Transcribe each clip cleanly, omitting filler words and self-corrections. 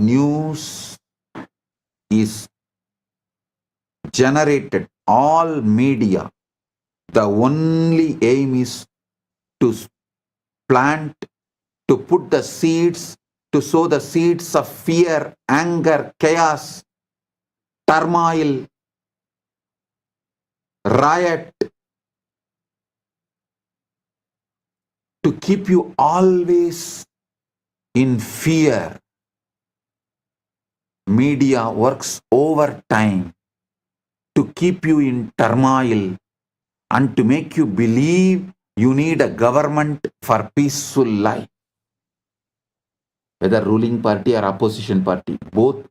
news is generated, all media, the only aim is to plant, to put the seeds, to sow the seeds of fear, anger, chaos, turmoil, riot, to keep you always in fear. Media works overtime to keep you in turmoil and to make you believe you need a government for peaceful life. Whether ruling party or opposition party, both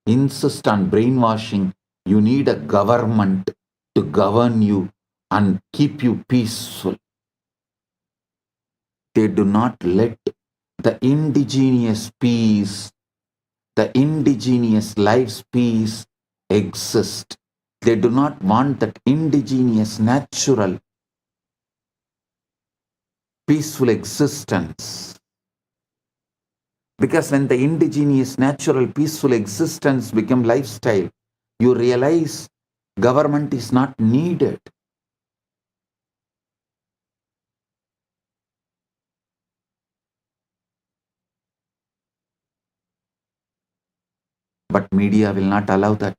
insist on brainwashing. You need a government to govern you and keep you peaceful. They do not let the indigenous peace, the indigenous life's peace exist. They do not want that indigenous, natural, peaceful existence. Because when the indigenous, natural, peaceful existence become lifestyle, you realize government is not needed. But media will not allow that.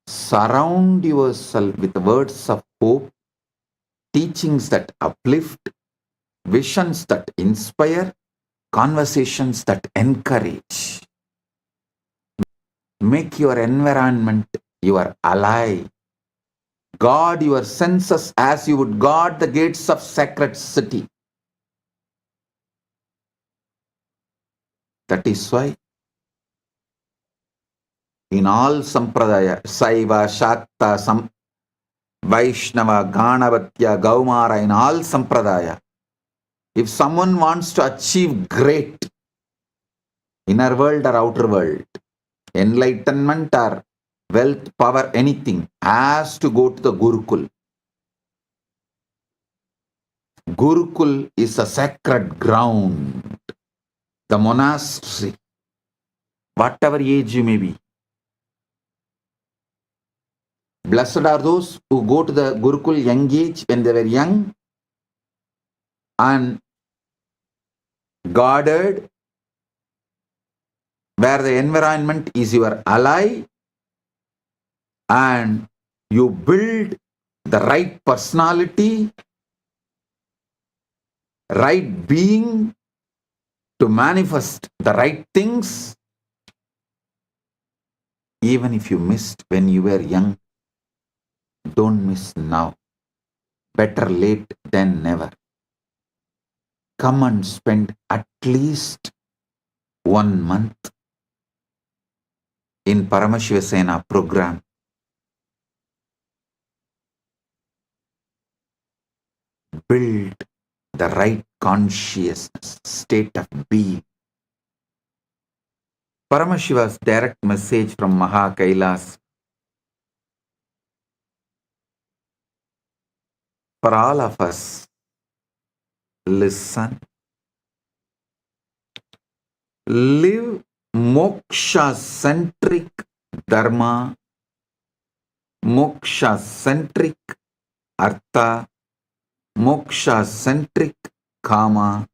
Surround yourself with words of hope, teachings that uplift, visions that inspire, conversations that encourage. Make your environment your ally. Guard your senses as you would guard the gates of sacred city. That is why in all sampradaya, Saiva, Shakta, Vaishnava, Ganavatya, Gaumara, in all sampradaya, if someone wants to achieve great inner world or outer world, enlightenment or wealth, power, anything, has to go to the Gurukul. Gurukul is a sacred ground, the monastery, whatever age you may be. Blessed are those who go to the Gurukul young age, when they were young and guarded, where the environment is your ally and you build the right personality, right being to manifest the right things. Even if you missed when you were young, don't miss now. Better late than never. Come and spend at least 1 month in Paramashivasena program. Build the right consciousness, state of being. Paramashiva's direct message from Maha Kailas for all of us: listen, live moksha-centric dharma, moksha-centric artha, moksha-centric kama,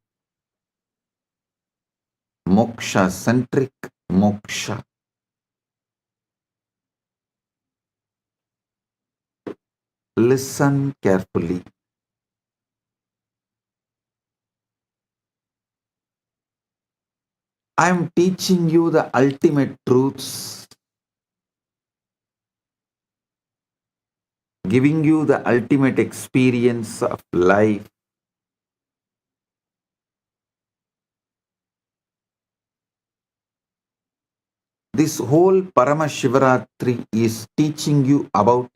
moksha-centric moksha. Listen carefully. I am teaching you the ultimate truths, giving you the ultimate experience of life. This whole Paramashivaratri is teaching you about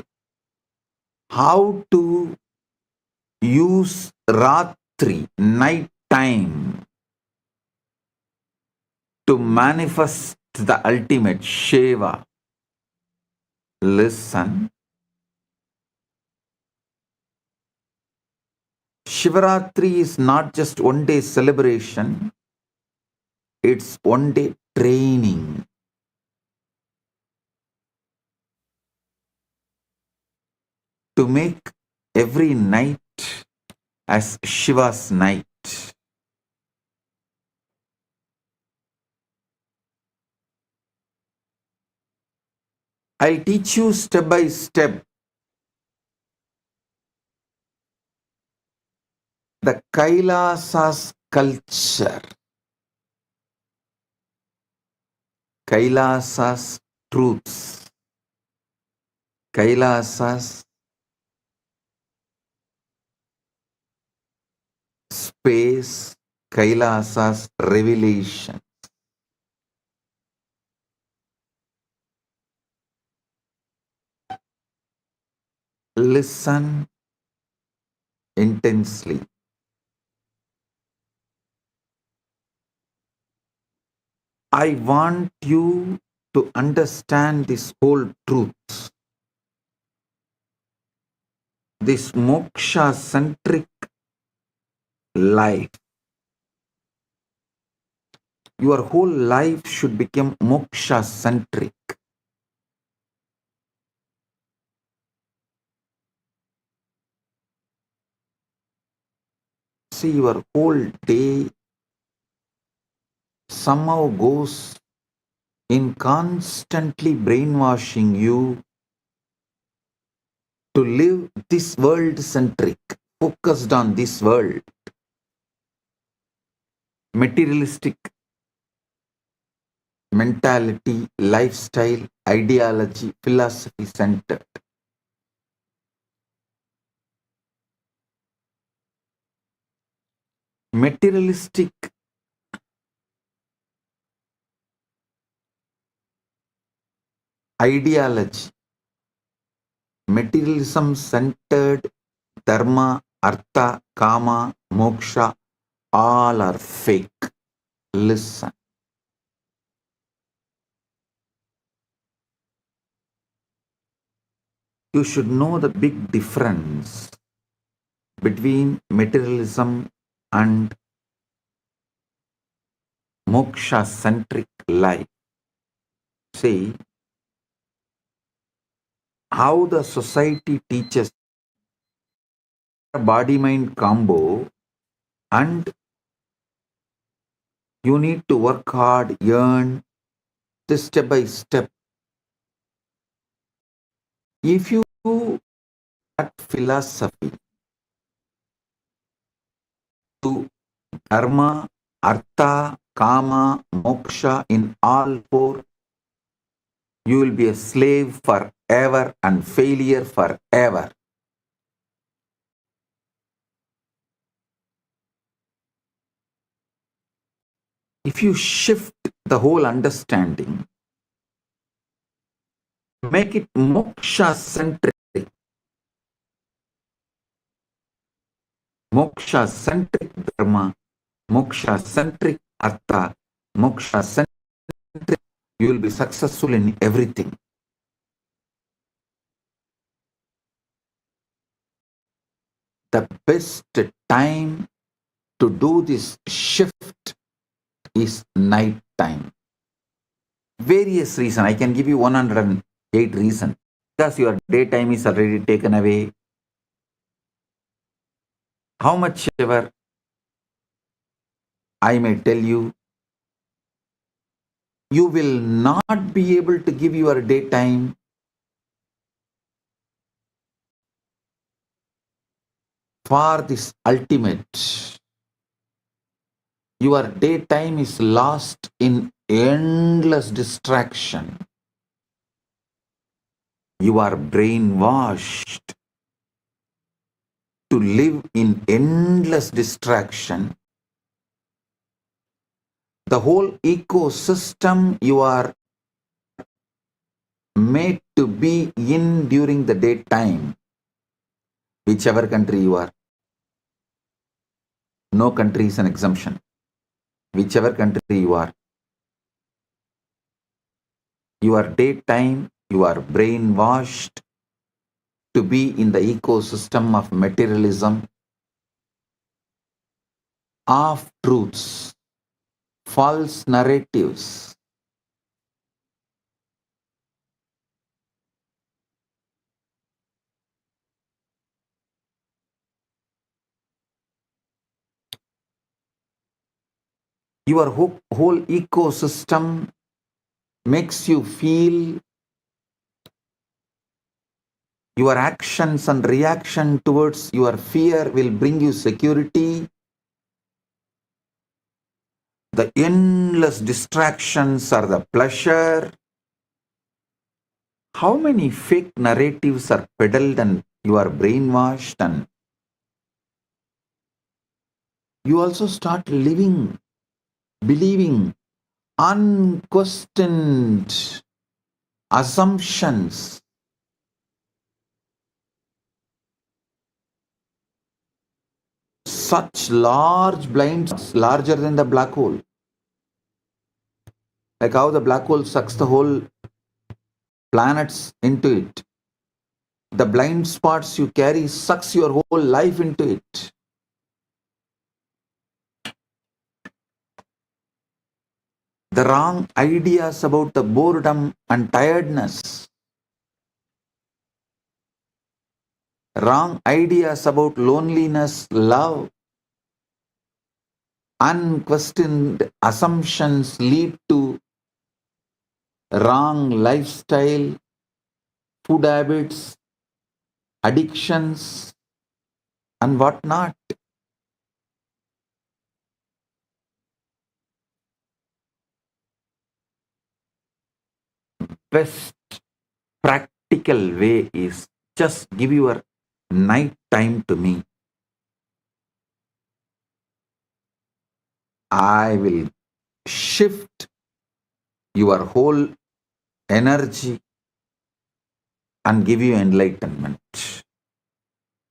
how to use Ratri, night time, to manifest the ultimate Sheva. Listen. Shivaratri is not just one day celebration, it's one day training. To make every night as Shiva's night. I'll teach you step by step the Kailasa's culture, Kailasa's truths, Kailasa's space, Kailasa's revelation. Listen intensely. I want you to understand this whole truth, this moksha-centric life. Your whole life should become moksha-centric. See, your whole day somehow goes in constantly brainwashing you to live this world-centric, focused on this world, materialistic mentality, lifestyle, ideology, philosophy centered. Materialistic ideology, materialism centered dharma, artha, kama, moksha, all are fake. Listen. You should know the big difference between materialism and moksha-centric life. See, how the society teaches body-mind combo, and you need to work hard, earn this step by step. If you do that philosophy to dharma, artha, kama, moksha in all four, you will be a slave forever and failure forever. If you shift the whole understanding, make it moksha-centric, moksha-centric dharma, moksha-centric artha, moksha-centric, you will be successful in everything. The best time to do this shift is night time. Various reasons. I can give you 108 reasons. Because your daytime is already taken away. How much ever I may tell you, you will not be able to give your daytime for this ultimate. Your daytime is lost in endless distraction. You are brainwashed to live in endless distraction. The whole ecosystem you are made to be in during the daytime, whichever country you are. No country is an exemption. Whichever country you are, your daytime, you are brainwashed to be in the ecosystem of materialism, half truths, false narratives. Your whole ecosystem makes you feel your actions and reaction towards your fear will bring you security. The endless distractions are the pleasure. How many fake narratives are peddled and you are brainwashed, and you also start living, believing unquestioned assumptions. Such large blind spots, larger than the black hole. Like how the black hole sucks the whole planets into it. The blind spots you carry sucks your whole life into it. The wrong ideas about the boredom and tiredness. Wrong ideas about loneliness, love. Unquestioned assumptions lead to wrong lifestyle, food habits, addictions, and whatnot. Best practical way is just give your night time to me. I will shift your whole energy and give you enlightenment.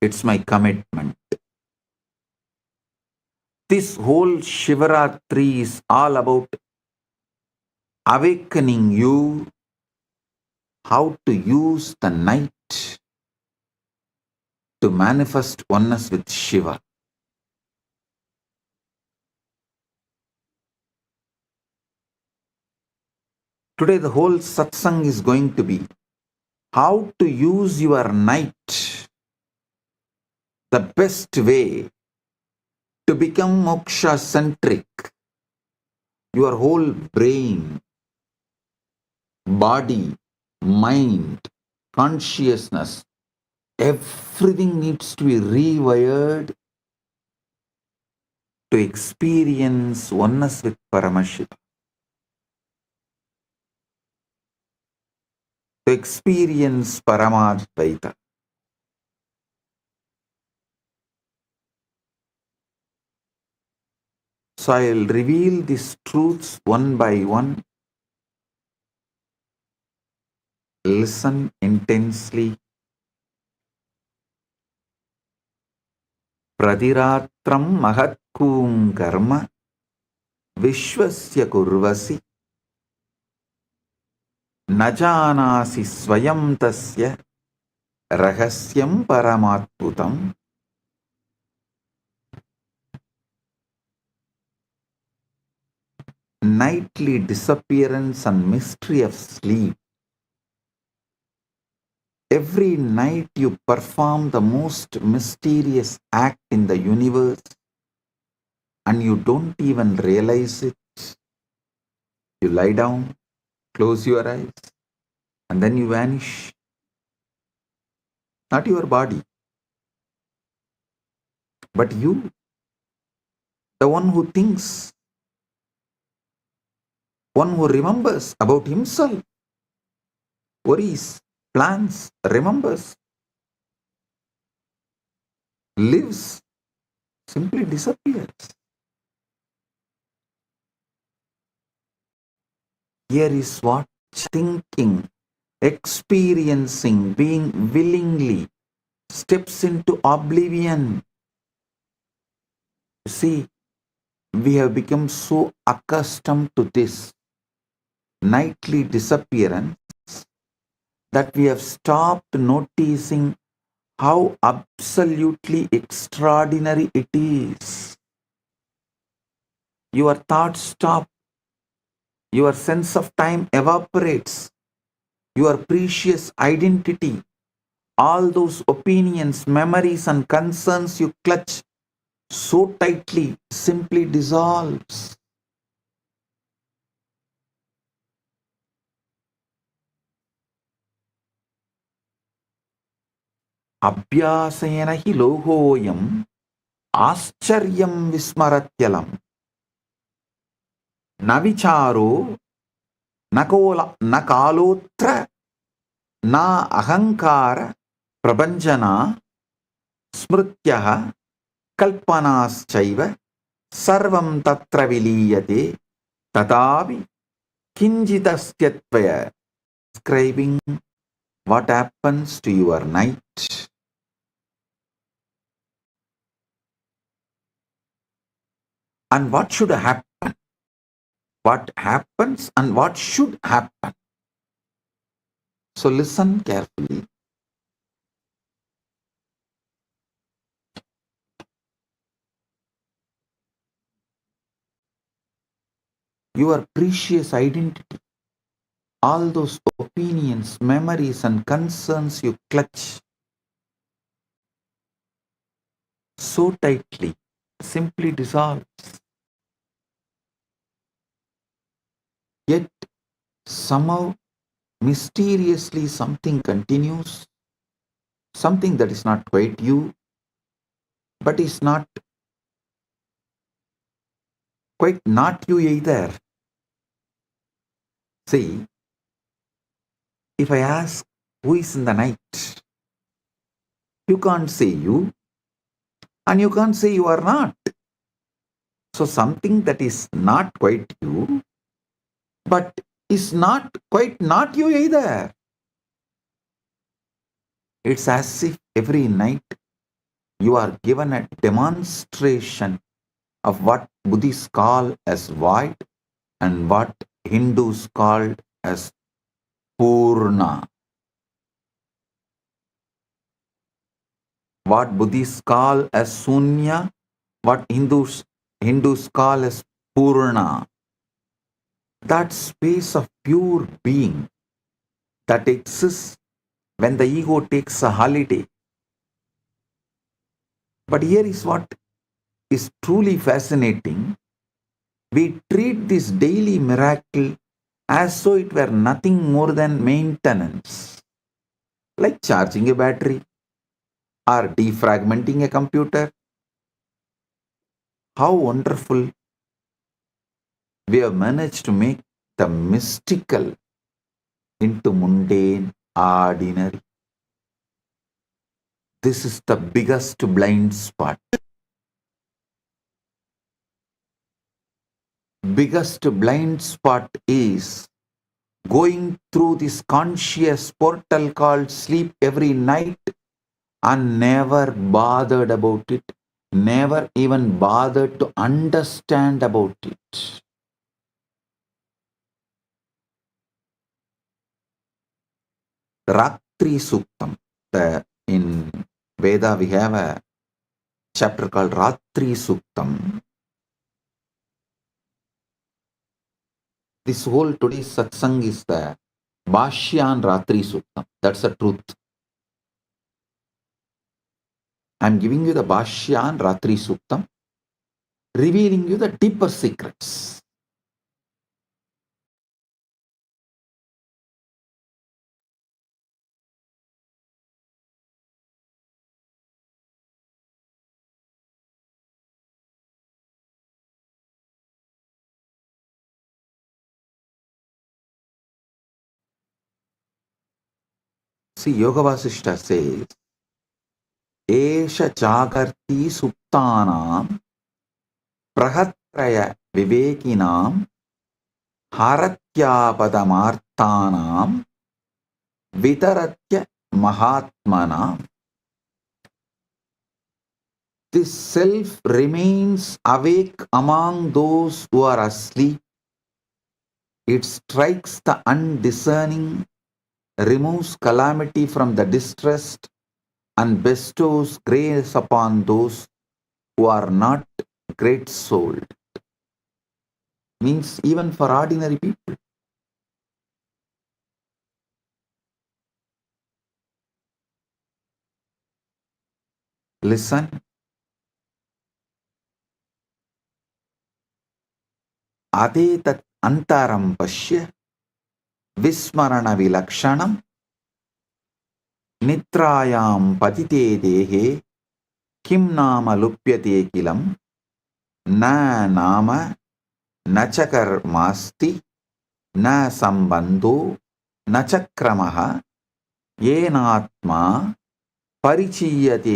It's my commitment. This whole Shivaratri is all about awakening you how to use the night to manifest oneness with Shiva. Today, the whole satsang is going to be how to use your night the best way to become moksha centric. Your whole brain, body, mind, consciousness, everything needs to be rewired to experience oneness with Paramashiva. To experience Paramadvaita. So I'll reveal these truths one by one. Listen intensely. Pradiratram mahatkum karma vishwasya kurvasi najanasi swayam tasya rahasyam paramatputam. Nightly disappearance and mystery of sleep. Every night you perform the most mysterious act in the universe and you don't even realize it. You lie down, close your eyes, and then you vanish. Not your body, but you, the one who thinks, one who remembers about himself, worries, plans, remembers, lives, simply disappears. Here is what thinking, experiencing, being willingly steps into oblivion. See, we have become so accustomed to this nightly disappearance that we have stopped noticing how absolutely extraordinary it is. Your thoughts stop. Your sense of time evaporates. Your precious identity, all those opinions, memories, and concerns you clutch so tightly simply dissolves. अभ्यासेन हि लोकोऽयम् आश्चर्यं विस्मरत्यलम् न विचारो न कालोऽत्र न अहङ्कार प्रभञ्जना स्मृत्यः कल्पनाश्चैव सर्वं तत्र विलीयते तथापि किञ्चिदस्त्यत्वय describing what happens to your night. And what should happen? What happens and what should happen? So listen carefully. Your precious identity, all those opinions, memories, and concerns you clutch so tightly simply dissolves. Yet somehow, mysteriously, something continues, something that is not quite you, but is not quite not you either. See, if I ask who is in the night, you can't say you, and you can't say you are not. So something that is not quite you, but is not quite not you either. It's as if every night you are given a demonstration of what Buddhists call as void and what Hindus call as Purna. What Buddhists call as Sunya, what Hindus call as Purna. That space of pure being that exists when the ego takes a holiday. But here is what is truly fascinating. We treat this daily miracle as though it were nothing more than maintenance, like charging a battery or defragmenting a computer. How wonderful we have managed to make the mystical into mundane, ordinary. This is the biggest blind spot. Biggest blind spot is going through this conscious portal called sleep every night and never bothered about it, never even bothered to understand about it. Ratri Suktam. In Veda we have a chapter called Ratri Suktam. This whole today's satsang is the Bhashyan Ratri Suktam. That's the truth. I'm giving you the Bhashyan Ratri Suktam, revealing you the deeper secrets. See, Yoga Vasishta says, Esha Jagarti Suptanam Prahatraya Vivekinam Haratyapadamaarthanam Vitaratya Mahatmanam. This self remains awake among those who are asleep. It strikes the undiscerning, removes calamity from the distressed, and bestows grace upon those who are not great souled. means even for ordinary people. Listen. Adetat antaram pashya vismarana vilakshanam nitrayam patite dehe kim nama lupyate kilam na nama nachakar masti na sambandho nachakramah yenatma परिचीयेत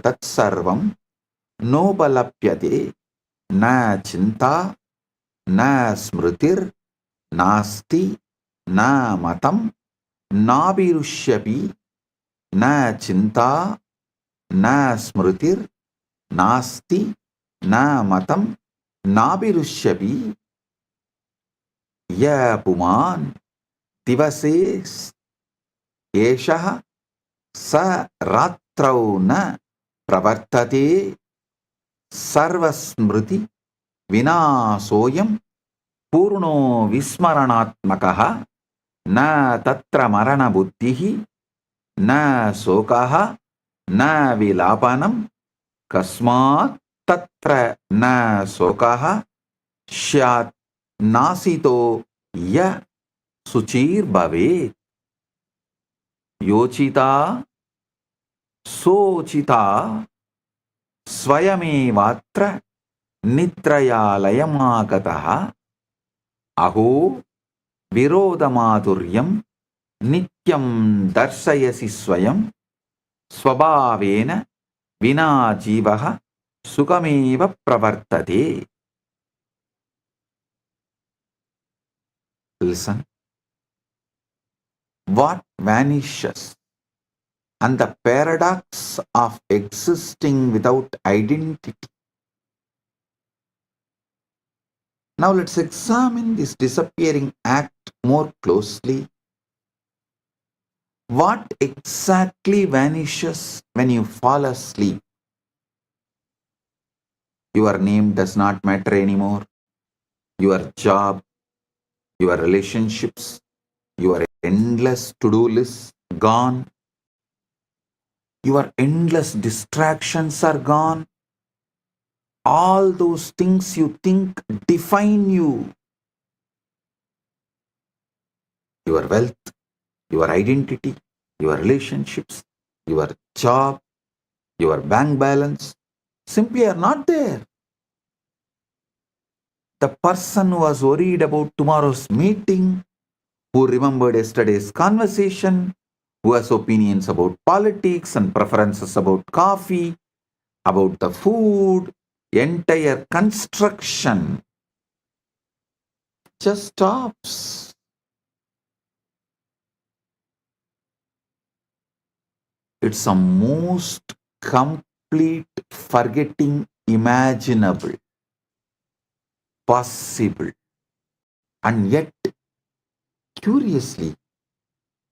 तत्सर्वं नोपलप्यते न चिंता न स्मृतिर् नास्ति न मतं नाभिरुष्यपि न चिंता न स्मृतिर् नास्ति न मतं नाभिरुष्यपि य पुमान् दिवसे एषः स रात्रौ न प्रवर्तते सर्वस्मृति विनाशोऽयं पूर्णो विस्मरणात्मकः न तत्र मरणबुद्धिः न शोकः न विलापनं कस्मात् तत्र न शोकः स्यात् नासितो य शुचिर्भवेत् योचिता सोचिता स्वयमेवात्र निद्रयालयमागतः अहो विरोधमाधुर्यं नित्यं दर्शयसि स्वयं स्वभावेन विना जीवः सुखमेव प्रवर्तते. Listen. What vanishes and the paradox of existing without identity. Now let's examine this disappearing act more closely. What exactly vanishes when you fall asleep? Your name does not matter anymore. Your job, your relationships, your endless to-do list gone. Your endless distractions are gone. All those things you think define you. Your wealth, your identity, your relationships, your job, your bank balance simply are not there. The person who was worried about tomorrow's meeting, who remembered yesterday's conversation, who has opinions about politics and preferences about coffee, about the food, entire construction just stops. It's a most complete forgetting imaginable, possible, and yet, curiously,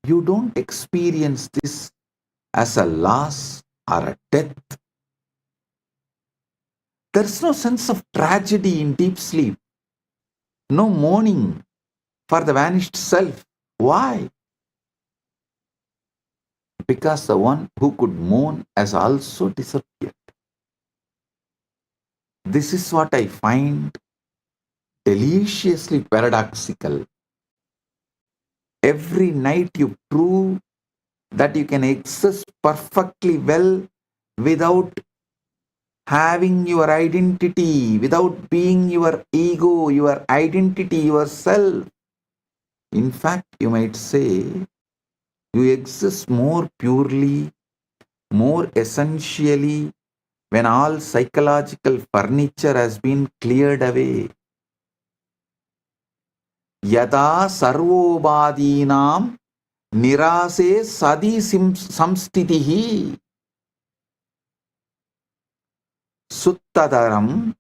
you don't experience this as a loss or a death. There's no sense of tragedy in deep sleep, no mourning for the vanished self. Why? Because the one who could mourn has also disappeared. This is what I find deliciously paradoxical. Every night you prove that you can exist perfectly well without having your identity, without being your ego, your identity, yourself. In fact, you might say you exist more purely, more essentially when all psychological furniture has been cleared away. Yada sarvobadinam nirase sadi samstitihi suttadaram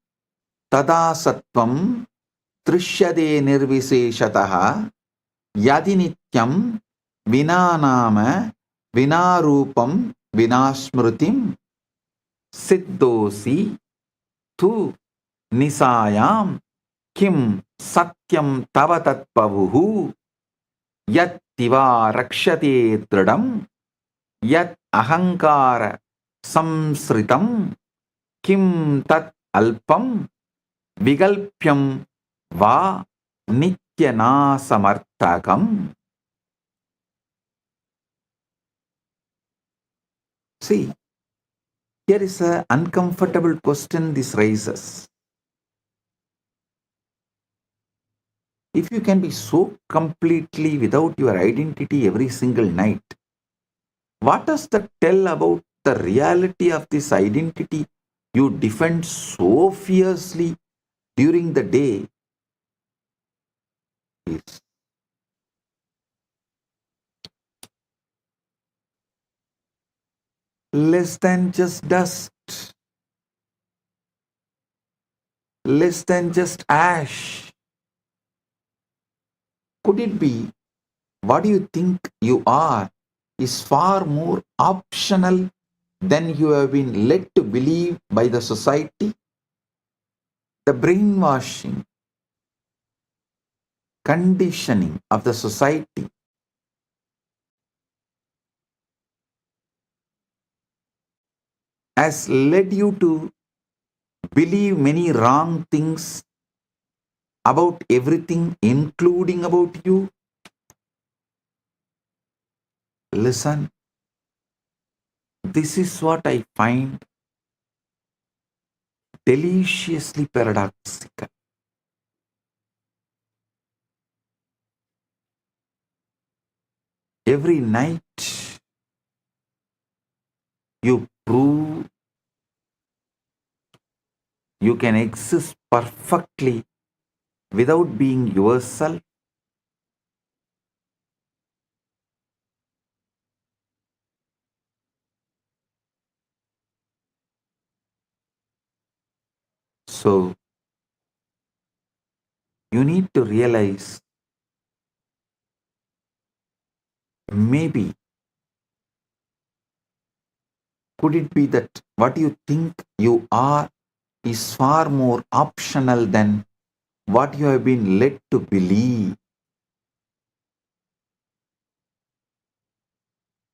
tadasattvam trishyade nirviseshataha yadi nityam vinanama vinarupam vinasmrutim siddhosi tu nisayam Kim satyam tava tatpavuhu yattiva rakshate tridam yat ahankara samsritam kim tat alpam vigalpyam va nityanasamartakam. See, here is an uncomfortable question this raises. If you can be so completely without your identity every single night, what does that tell about the reality of this identity you defend so fiercely during the day? Is less than just dust, less than just ash. Could it be what you think you are is far more optional than you have been led to believe by the society? The brainwashing, conditioning of the society has led you to believe many wrong things about everything, including about you. Listen, this is what I find deliciously paradoxical. Every night you prove you can exist perfectly without being yourself. So you need to realize maybe could it be that what you think you are is far more optional than what you have been led to believe.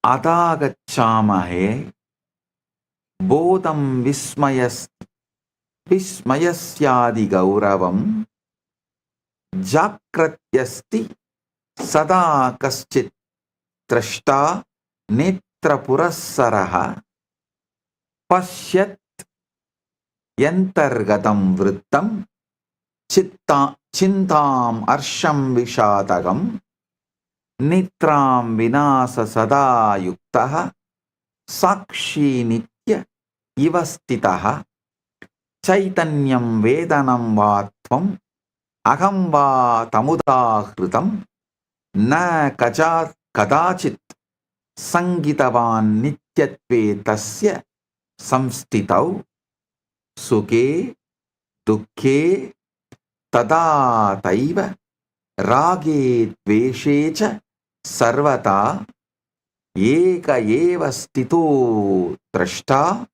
Adagachamahe bodham vismayasyadi gauravam jakratyasti sada kaschit trashta netrapurassaraha pasyat yantargatam vrittam chintam arsham vishadagam nitram vinasa sada yuktaha sakshi nitya ivastitaha chaitanyam vedanam vatvam aham va tamudahritam na kadachit sangitavan nityatve tasya samstitau sukhe dukhe tada taiva rage dveshe cha sarvata eka eva stito trashta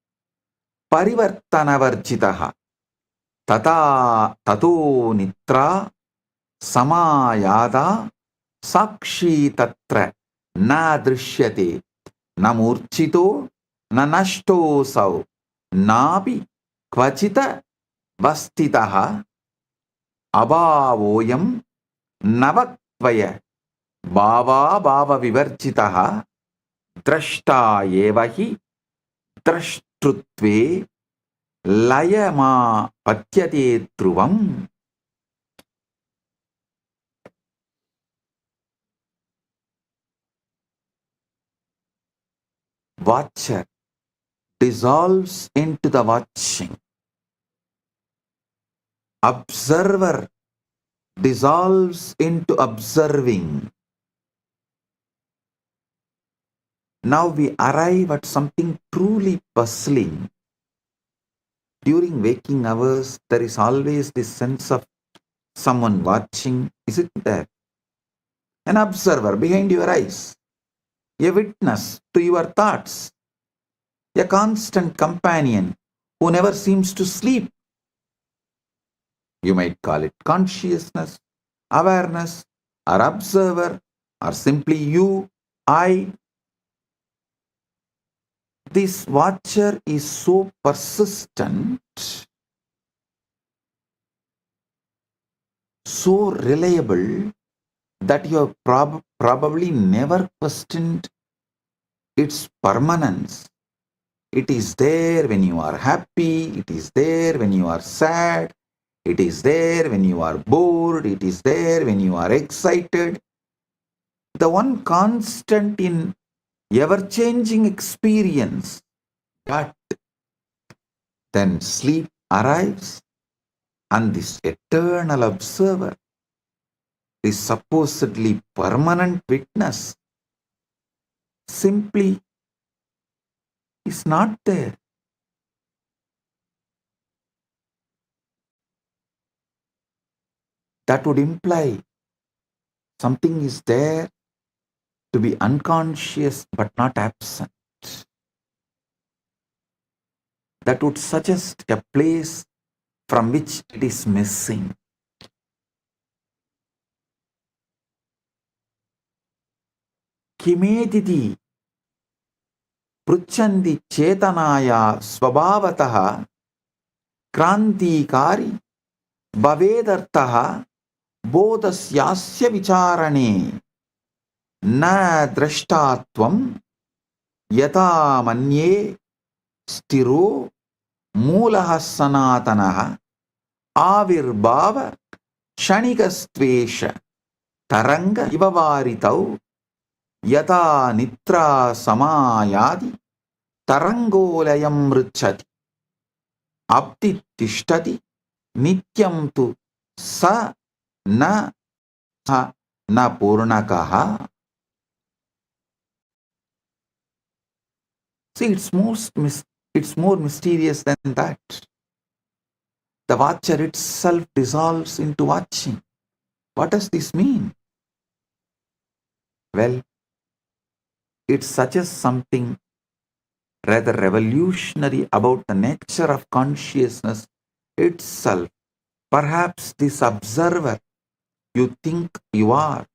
parivartanavarjitaha tata tato nitra samayada sakshi tatra na drishyate na murchito na nashto sau napi kvachita vastitaha abhavoyam navatvaya bhava bhava vivarjitaha drashta evahi drashtrutve layama patyate dhruvam. Watcher dissolves into the watching. Observer dissolves into observing. Now we arrive at something truly puzzling. During waking hours, there is always this sense of someone watching. Is it there? An observer behind your eyes, a witness to your thoughts, a constant companion who never seems to sleep. You might call it consciousness, awareness, or observer, or simply you, I. This watcher is so persistent, so reliable, that you have probably never questioned its permanence. It is there when you are happy, it is there when you are sad, it is there when you are bored, it is there when you are excited. The one constant in ever-changing experience. But then sleep arrives, and this eternal observer, this supposedly permanent witness, simply is not there. That would imply something is there to be unconscious but not absent. That would suggest a place from which it is missing. Kimedidi pruchandi chetanaya swabhavataha krantikari bhavedartaha bodhasyasya vicharane na drashtatvam yata manye stiro मूलः सनातनः आविर्भाव क्षणिकस्त्वेष तरंग इव वारितौ यथा निद्रा समायादि तरंगोलयं मृच्छति अप्तिष्ठति नित्यं तु स न पूर्णकः. See, it's more mysterious than that. The watcher itself dissolves into watching. What does this mean? Well, it suggests something rather revolutionary about the nature of consciousness itself. Perhaps this observer you think you are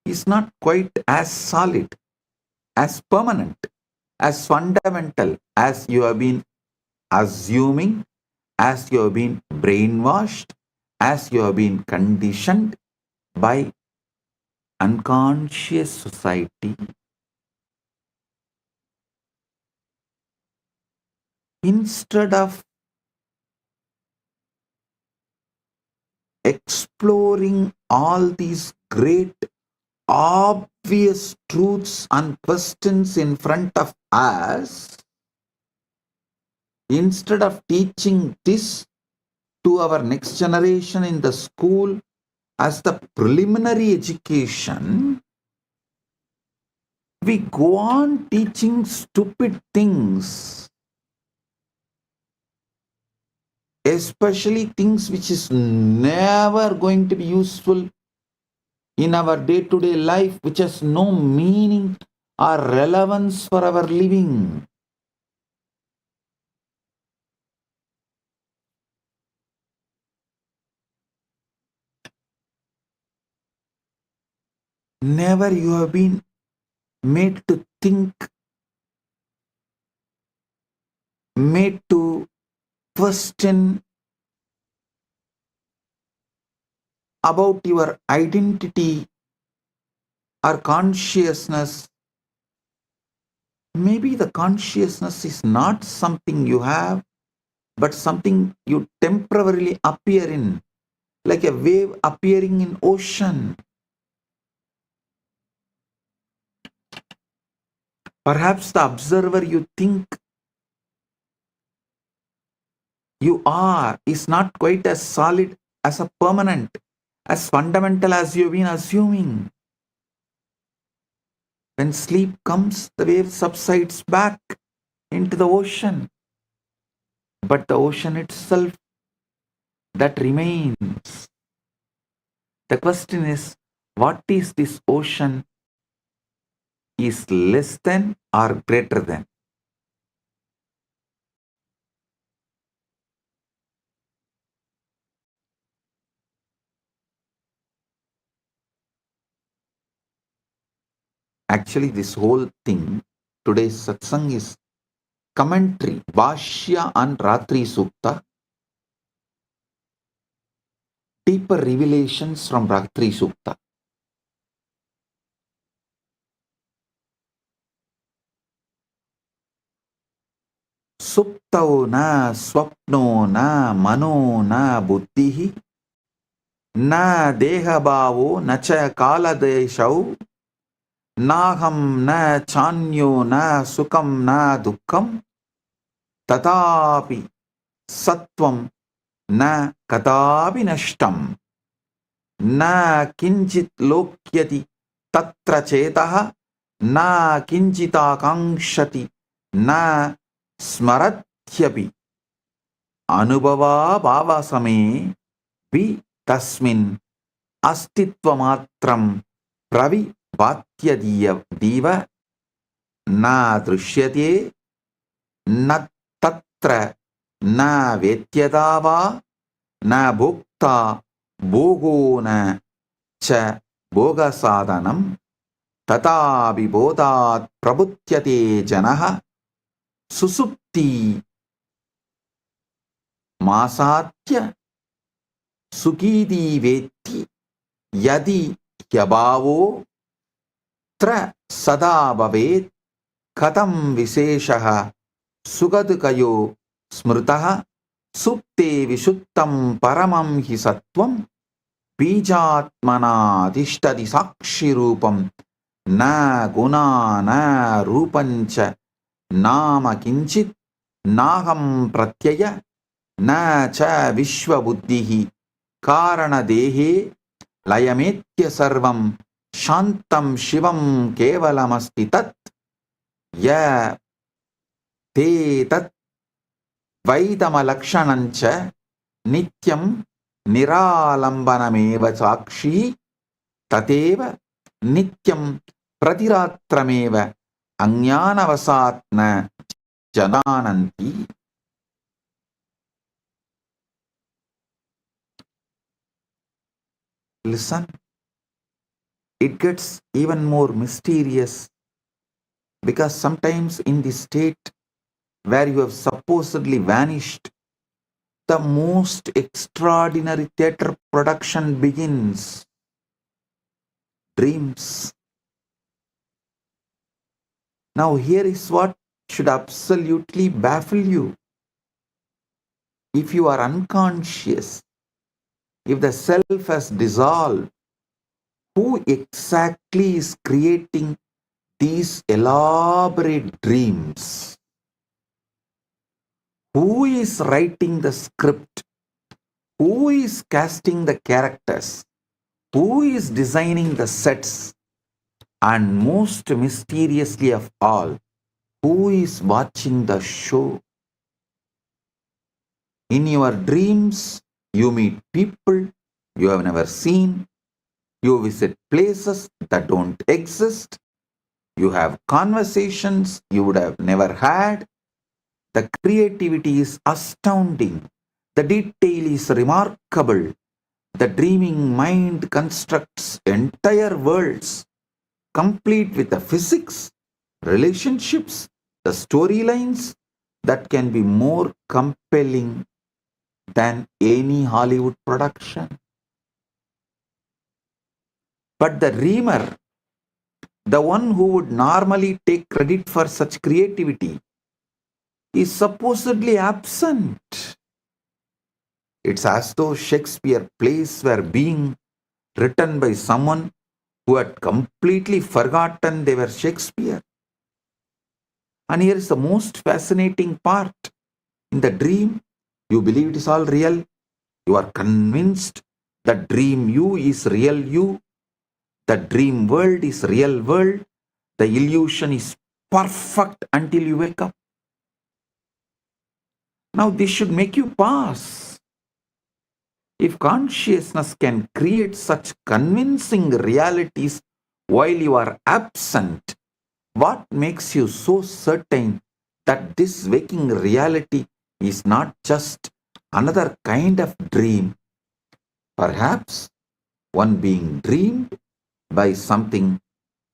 is not quite as solid, as permanent, as fundamental as you have been assuming, as you have been brainwashed, as you have been conditioned by unconscious society. Instead of exploring all these great obvious truths and questions in front of us, instead of teaching this to our next generation in the school as the preliminary education, we go on teaching stupid things, especially things which is never going to be useful in our day-to-day life, which has no meaning or relevance for our living. Never you have been made to think, made to question about your identity or consciousness. Maybe the consciousness is not something you have, but something you temporarily appear in, like a wave appearing in ocean. Perhaps the observer you think you are is not quite as solid, as a permanent, as fundamental as you've been assuming. When sleep comes, the wave subsides back into the ocean. But the ocean itself, that remains. The question is, what is this ocean is less than or greater than? Actually, this whole thing, today's satsang is commentary, Bhashya and Ratri Sukta, deeper revelations from Ratri Sukta. Suptau na swapno na mano na buddhihi na dehabhavo na cha kaladeshau naham na chanyo na sukam na dukkam tatapi sattvam na kadapi nashtam na kinchit lokyati tatra chetaha na kinchita kankshati na smarathyapi anubhava bhavasame vi tasmin astitvamatram pravi diva na drishyate na tatra na vetyadava na bhukta bhogo na cha bhoga sadhanam tata vibodhat prabhutyate janaha susupti masatya sukidi veti yadi yabhavo tra sada bhavet katam visheshaha sugadkayo smritaha supte vishuttam paramam hi sattvam bijatmana adhishtadi sakshi rupam na guna na rupancha nama kinchit naham pratyaya na cha vishwa buddhihi karana dehe layametya sarvam shantam shivam kevalamasti tat ya te tat vaidamalakshanancha nityam niralambanameva sakshi tateva nityam pratiratrameva ajnanavasatna janananti. Listen, it gets even more mysterious because sometimes in the state where you have supposedly vanished, the most extraordinary theatre production begins. Dreams. Now here is what should absolutely baffle you. If you are unconscious, if the self has dissolved, who exactly is creating these elaborate dreams? Who is writing the script? Who is casting the characters? Who is designing the sets? And most mysteriously of all, who is watching the show? In your dreams, you meet people you have never seen. You visit places that don't exist. You have conversations you would have never had. The creativity is astounding. The detail is remarkable. The dreaming mind constructs entire worlds, complete with the physics, relationships, the storylines that can be more compelling than any Hollywood production. But the dreamer, the one who would normally take credit for such creativity, is supposedly absent. It's as though Shakespeare's plays were being written by someone who had completely forgotten they were Shakespeare. And here is the most fascinating part. In the dream, you believe it is all real. You are convinced that dream you is real you. The dream world is real world. The illusion is perfect until you wake up. Now this should make you pause. If consciousness can create such convincing realities while you are absent, what makes you so certain that this waking reality is not just another kind of dream, perhaps one being dreamed by something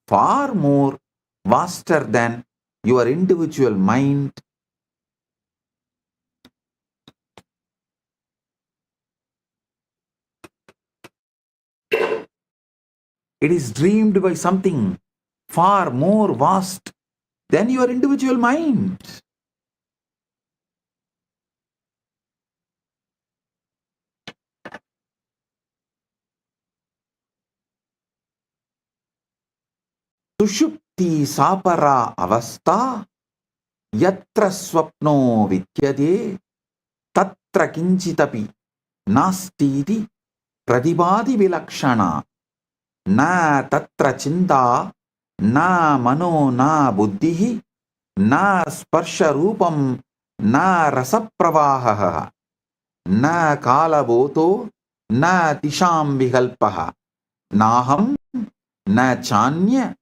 far more vaster than your individual mind. It is dreamed by something far more vast than your individual mind. सुषुप्ति सापरा अवस्था यत्र स्वप्नो विद्यते तत्र किंचिदपि नास्तीति प्रतिभाति विलक्षणा न तत्र चिंता न मनो न बुद्धिः न स्पर्श रूपम न रसप्रवाहः न कालबोधो न दिशां विकल्पः नाहं न चान्य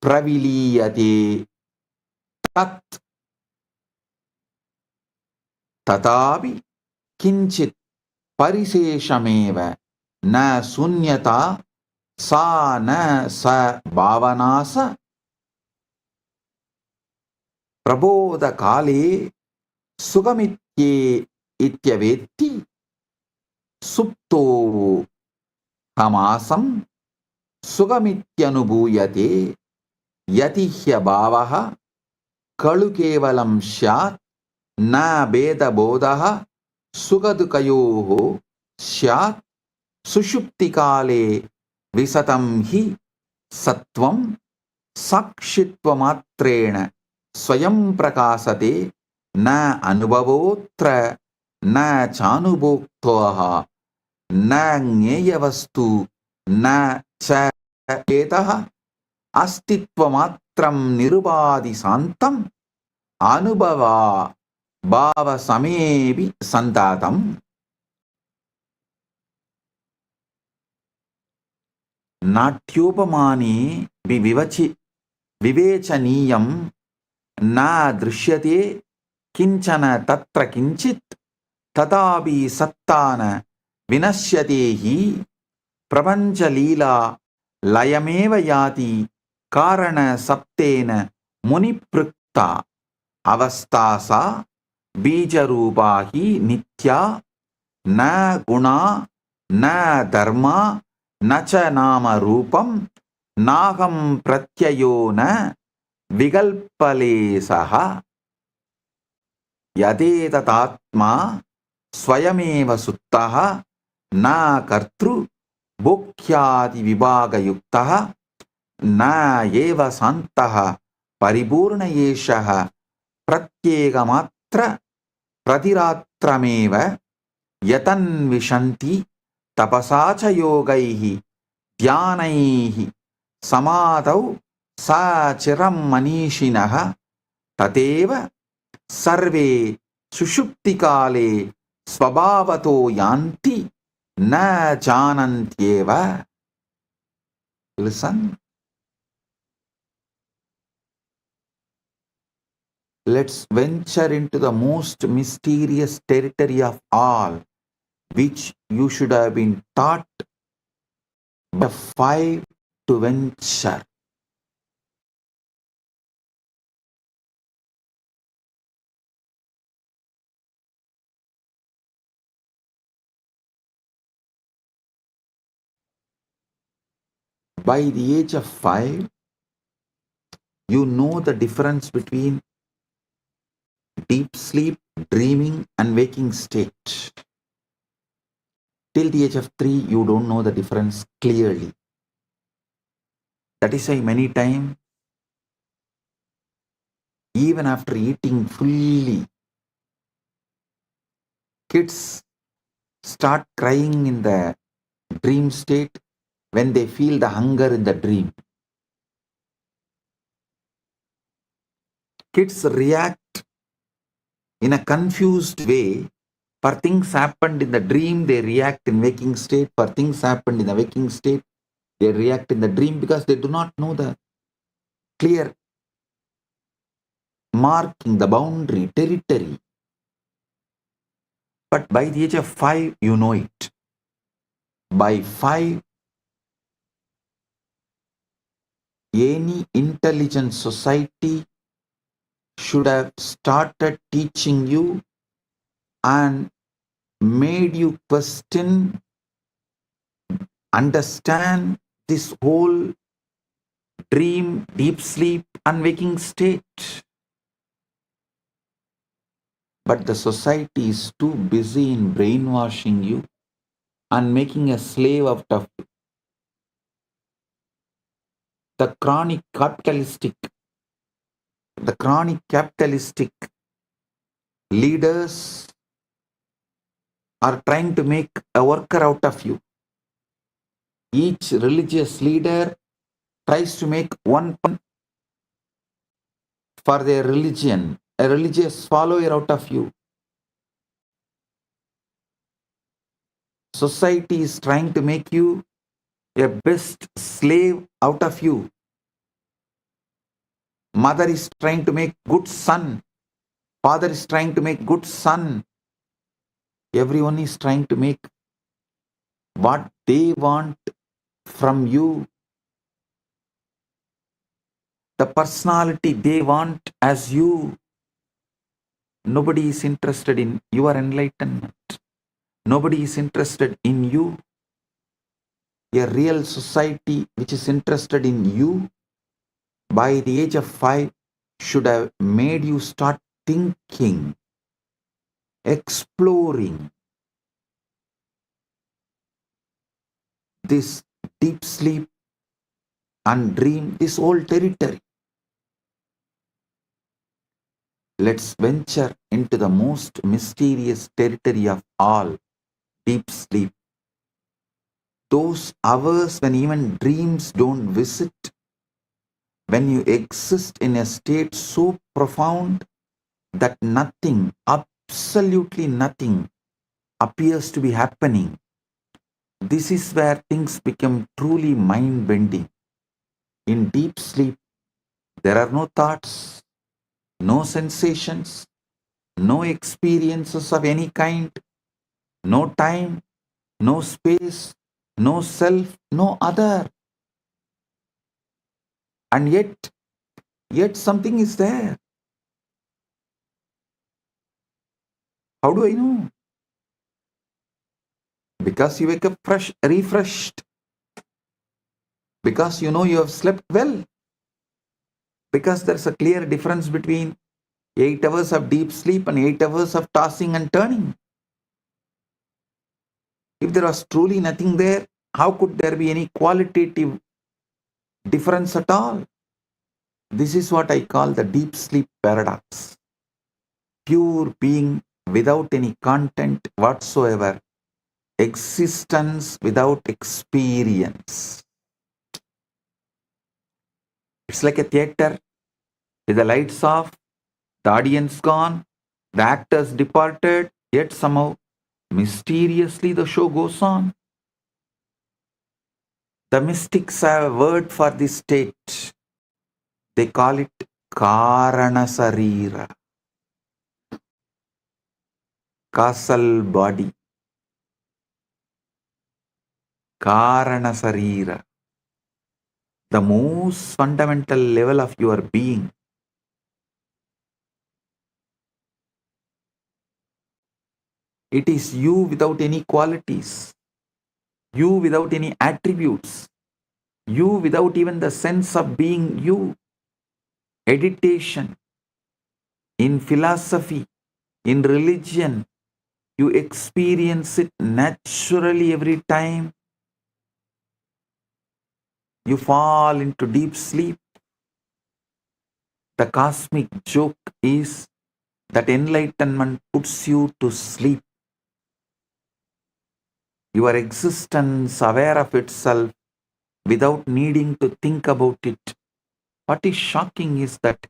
प्रविलीयते तत् तथापि किंचित् परिशेषमेव न शून्यता सा न स भावनास प्रबोधकाले सुगमित्ये इत्यवेत्ति सुप्तो हमासं सुगमित्यनुभूयते यति ह्यभावः खलु केवलं स्यात् न भेदबोधः सुखदुःखयोः स्यात् सुषुप्तिकाले विसतं हि सत्वं साक्षित्वमात्रेण स्वयं प्रकाशते न अनुभवोऽत्र न चानुभोक्तः न ज्ञेयवस्तु न च चेतः अस्तित्वमात्रं निरुपाधि शान्तम् अनुभवा भावसमेऽपि सन्तातम् नाट्योपमाने विवेचनीयं न दृश्यते किंचन तत्र किंचित् तथापि सत्ता न विनश्यते हि प्रपञ्चलीला लयमेव याति कारण सप्तेन मुनिपृक्ता अवस्था सा बीजरूपा हि नित्या न गुणा न धर्मा न च नाम रूपं नाहं प्रत्ययो न विकल्पलेशः यदेतदात्मा स्वयमेव सुप्तः न कर्तृ भोक्यादि विभागयुक्तः न एव शान्तः परिपूर्ण एषः प्रत्येकमात्र प्रतिरात्रमेव यतन्विशन्ति तपसा च योगैः ध्यानैः समाधौ सा चिरं मनीषिणः तथैव सर्वे सुषुप्तिकाले स्वभावतो यान्ति न जानन्त्येव. Listen. Let's venture into the most mysterious territory of all, which you should have been taught by 5 to venture. By the age of 5, you know the difference between deep sleep, dreaming, and waking state. Till the age of 3, you don't know the difference clearly. That is why many times, even after eating fully, kids start crying in the dream state when they feel the hunger in the dream. Kids react in a confused way. For things happened in the dream, they react in waking state. For things happened in the waking state, they react in the dream because they do not know the clear marking, the boundary, territory. But by the age of 5, you know it. By 5, any intelligent society should have started teaching you and made you question, understand this whole dream, deep sleep, and waking state. But the society is too busy in brainwashing you and making a slave out of you. The chronic capitalistic leaders are trying to make a worker out of you. Each religious leader tries to make one for their religion, a religious follower out of you. Society is trying to make you a best slave out of you. Mother is trying to make good son. Father is trying to make good son. Everyone is trying to make what they want from you, the personality they want as you. Nobody is interested in your enlightenment. Nobody is interested in you. A real society which is interested in you by the age of 5 should have made you start thinking, exploring this deep sleep and dream, this whole territory. Let's venture into the most mysterious territory of all, deep sleep. Those hours when even dreams don't visit, when you exist in a state so profound that nothing, absolutely nothing, appears to be happening. This is where things become truly mind-bending. In deep sleep, there are no thoughts, no sensations, no experiences of any kind, no time, no space, no self, no other. And yet something is there. How do I know? Because you wake up fresh, refreshed. Because you know you have slept well. Because there's a clear difference between 8 hours of deep sleep and 8 hours of tossing and turning. If there was truly nothing there, how could there be any qualitative difference at all? This is what I call the deep sleep paradox. Pure being without any content whatsoever. Existence without experience. It's like a theater with the lights off, the audience gone, the actors departed, yet somehow mysteriously the show goes on. The mystics have a word for this state. They call it Karana Sarira, causal body. Karana Sarira, the most fundamental level of your being. It is you without any qualities, you without any attributes, you without even the sense of being you. Meditation, in philosophy, in religion, you experience it naturally every time you fall into deep sleep. The cosmic joke is that enlightenment puts you to sleep. Your existence aware of itself without needing to think about it. What is shocking is that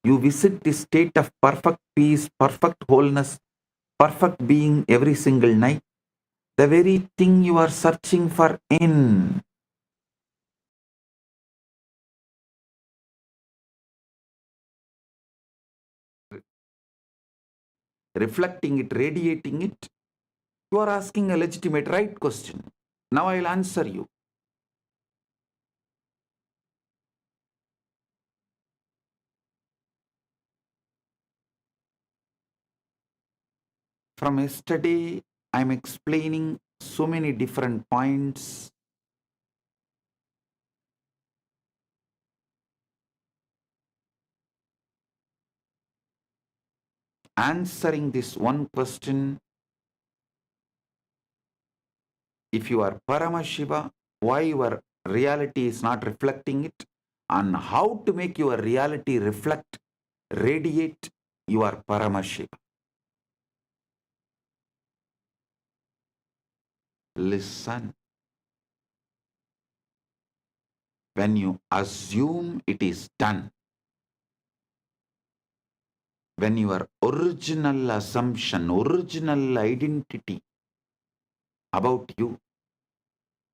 you visit this state of perfect peace, perfect wholeness, perfect being every single night. The very thing you are searching for in. Reflecting it, radiating it. You are asking a legitimate right question. Now I'll answer you. From yesterday, I'm explaining so many different points. Answering this one question, if you are Paramashiva, why your reality is not reflecting it, and how to make your reality reflect, radiate your Paramashiva. Listen. When you assume it is done, when your original assumption, original identity about you,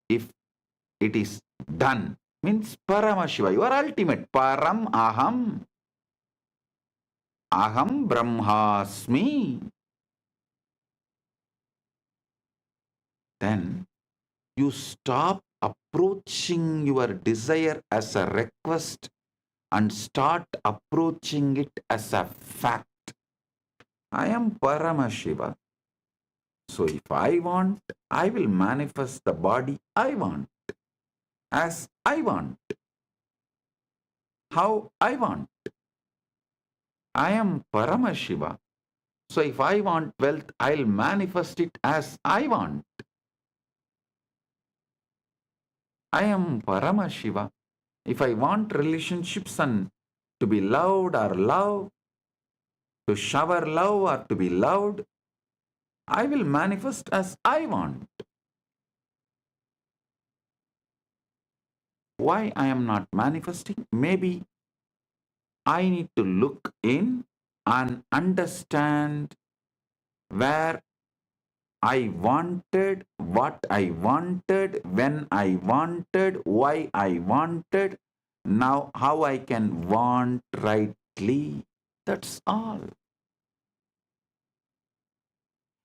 if it is done, means Paramashiva, your ultimate Param Aham, Aham Brahmasmi, then you stop approaching your desire as a request and start approaching it as a fact. I am Paramashiva. So if I want, I will manifest the body I want, as I want, how I want. I am Paramashiva. So if I want wealth, I'll manifest it as I want. I am Paramashiva. If I want relationships and to be loved or love, to shower love or to be loved, I will manifest as I want. Why I am not manifesting? Maybe I need to look in and understand where I wanted, what I wanted, when I wanted, why I wanted, now how I can want rightly. That's all.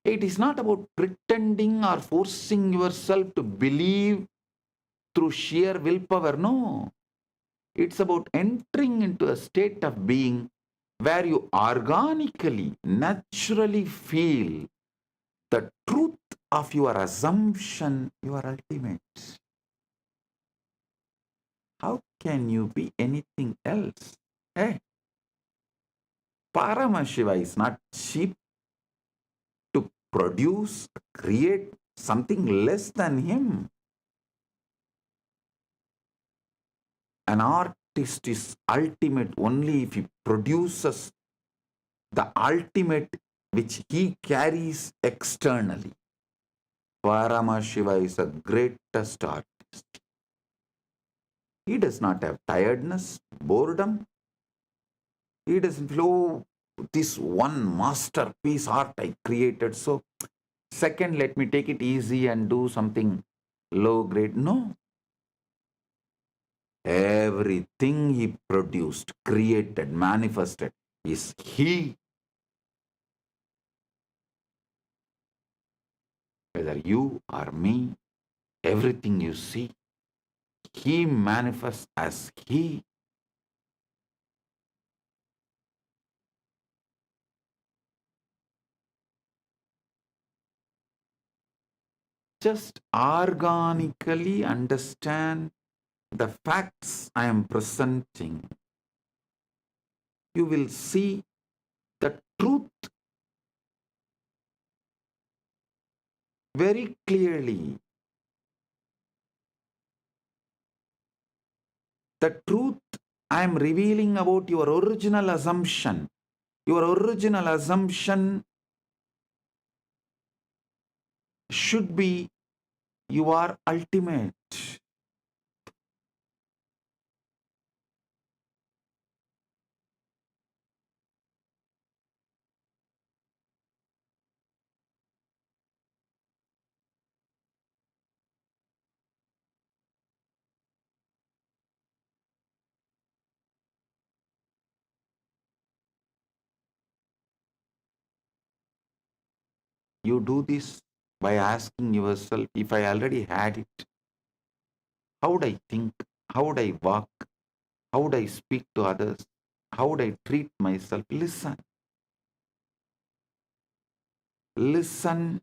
It is not about pretending or forcing yourself to believe through sheer willpower. No. It's about entering into a state of being where you organically, naturally feel the truth of your assumption, your ultimate. How can you be anything else? Hey, Paramashiva is not cheap to produce, create something less than him. An artist is ultimate only if he produces the ultimate which he carries externally. Paramashiva is the greatest artist. He does not have tiredness, boredom. He doesn't feel, oh, this one masterpiece art I created. So, second, let me take it easy and do something low grade. No. Everything he produced, created, manifested is he. Whether you or me, everything you see, he manifests as he. Just organically understand the facts I am presenting. You will see the truth very clearly. The truth I am revealing about your original assumption. Your original assumption should be you are ultimate. You do this by asking yourself, if I already had it, how would I think? How would I walk? How would I speak to others? How would I treat myself? Listen. listen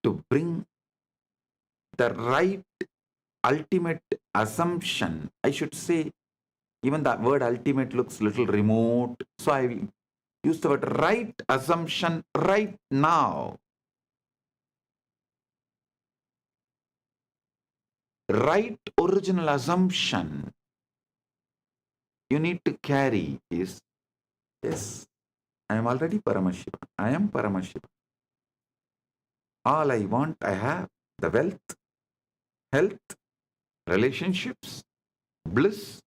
to bring the right ultimate assumption. I should say, even the word ultimate looks little remote. So I will use the word right assumption right now. Right original assumption you need to carry is, yes, I am already Paramashiva. I am Paramashiva. All I want, I have. The wealth, health, relationships, bliss,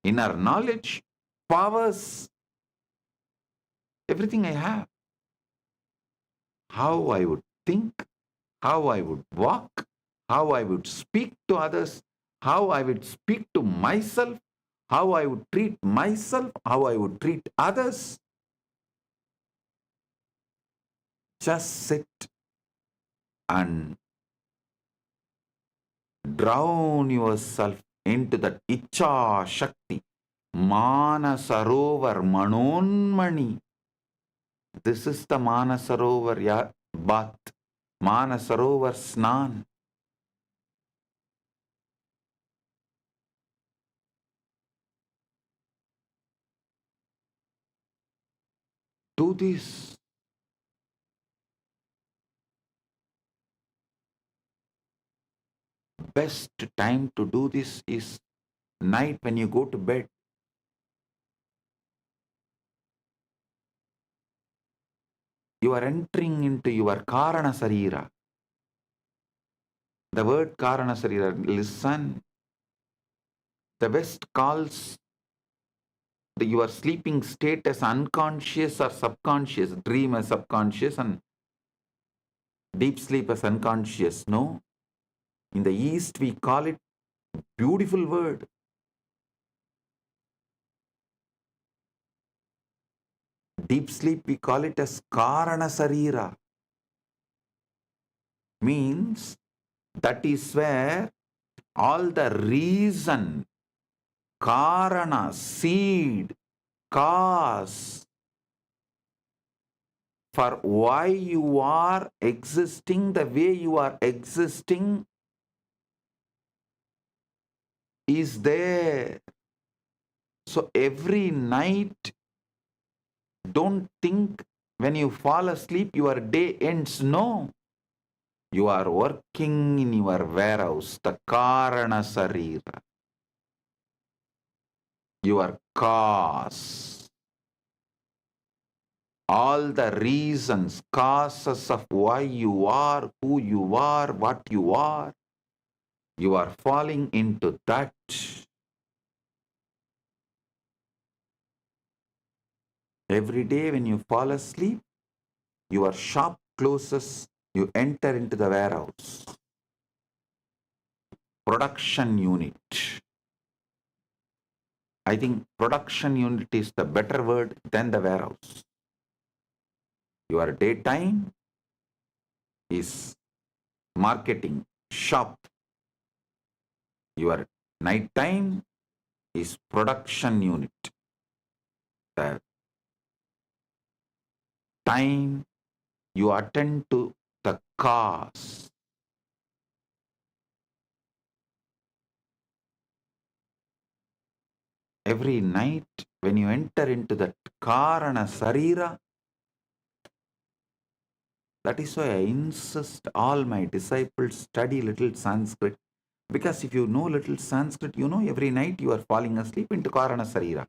inner knowledge, powers, everything I have. How I would think, how I would walk, how I would speak to others, how I would speak to myself, how I would treat myself, how I would treat others. Just sit and drown yourself into that Icha Shakti, Manasarovar Manonmani. This is the Manasarovar bath, Manasarovar Snan. Do this. Best time to do this is night when you go to bed. You are entering into your Karana Sarira. The word Karana Sarira, listen. The West calls your sleeping state as unconscious or subconscious, dream as subconscious and deep sleep as unconscious. No. In the East, we call it beautiful word. Deep sleep, we call it as Karana Sarira. Means that is where all the reason, Karana, seed, cause for why you are existing the way you are existing is there. So every night, don't think when you fall asleep your day ends. No. You are working in your warehouse, the Karana Sarira. Your cause. All the reasons, causes of why you are, who you are, what you are falling into that. Every day when you fall asleep, your shop closes, you enter into the warehouse. Production unit. I think production unit is the better word than the warehouse. Your daytime is marketing, shop. Your nighttime is production unit. The time you attend to the cause. Every night when you enter into that Karana Sarira, that is why I insist all my disciples study little Sanskrit. Because if you know little Sanskrit, you know every night you are falling asleep into Karana Sarira.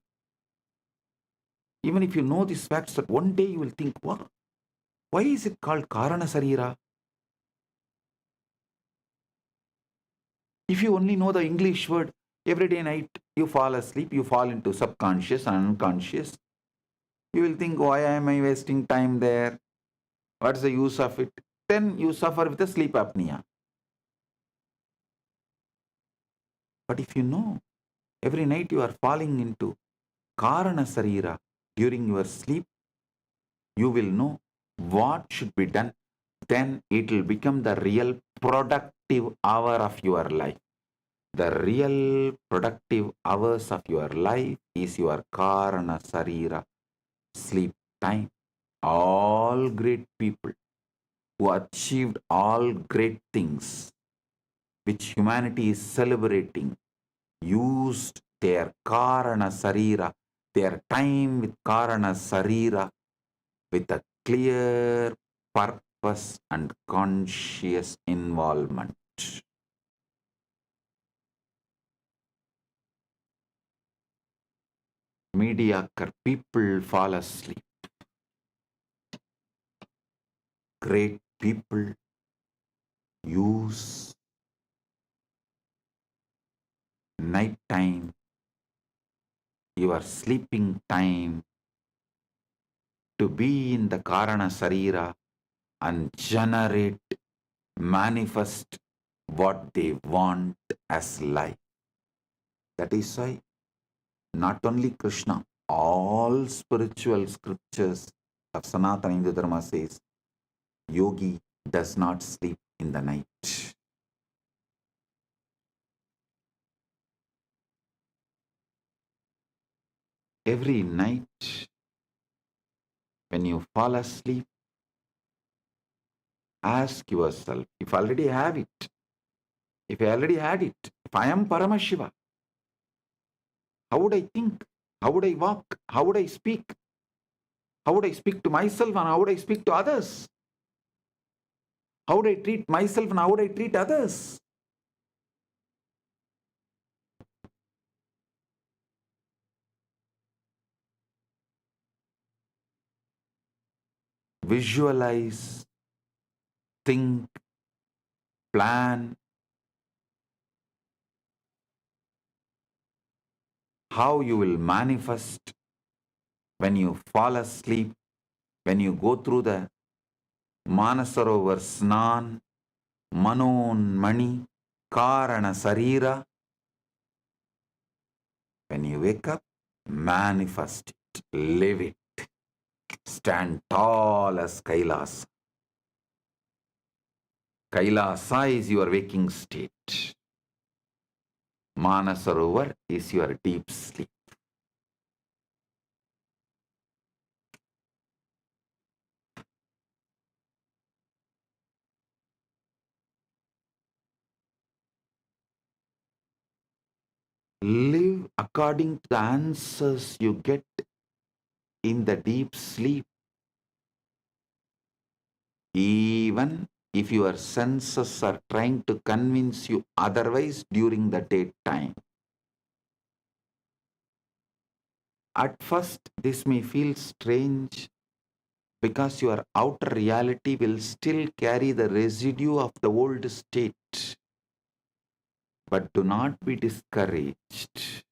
Even if you know these facts, that one day you will think, what? Why is it called Karana Sarira? If you only know the English word, every day night you fall asleep, you fall into subconscious and unconscious. You will think, why am I wasting time there? What's the use of it? Then you suffer with a sleep apnea. But if you know, every night you are falling into Karana Sarira during your sleep, you will know what should be done. Then it will become the real productive hour of your life. The real productive hours of your life is your Karana Sarira sleep time. All great people who achieved all great things which humanity is celebrating used their Karana Sarira, their time with Karana Sarira with a clear purpose and conscious involvement. Mediocre people fall asleep. Great people use night time, your sleeping time, to be in the Karana Sarira and generate, manifest what they want as life. That is why not only Krishna, all spiritual scriptures of Sanatana Hindu Dharma says, yogi does not sleep in the night. Every night, when you fall asleep, ask yourself, if I already have it, if I already had it, if I am Paramashiva, how would I think? How would I walk? How would I speak? How would I speak to myself and how would I speak to others? How would I treat myself and how would I treat others? Visualize, think, plan how you will manifest when you fall asleep, when you go through the Manasarovar Snan, Manon Mani, Karana Sarira. When you wake up, manifest it, live it, stand tall as Kailasa. Kailasa is your waking state. Manasarovar is your deep sleep. Live according to the answers you get in the deep sleep. Even if your senses are trying to convince you otherwise during the daytime. At first, this may feel strange because your outer reality will still carry the residue of the old state. But do not be discouraged.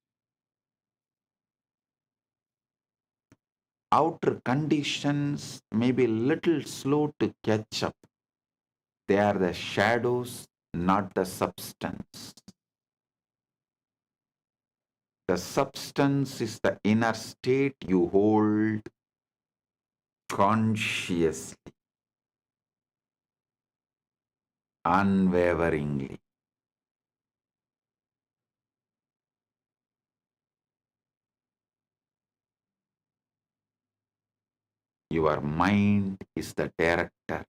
Outer conditions may be a little slow to catch up. They are the shadows, not the substance. The substance is the inner state you hold consciously, unwaveringly. Your mind is the director.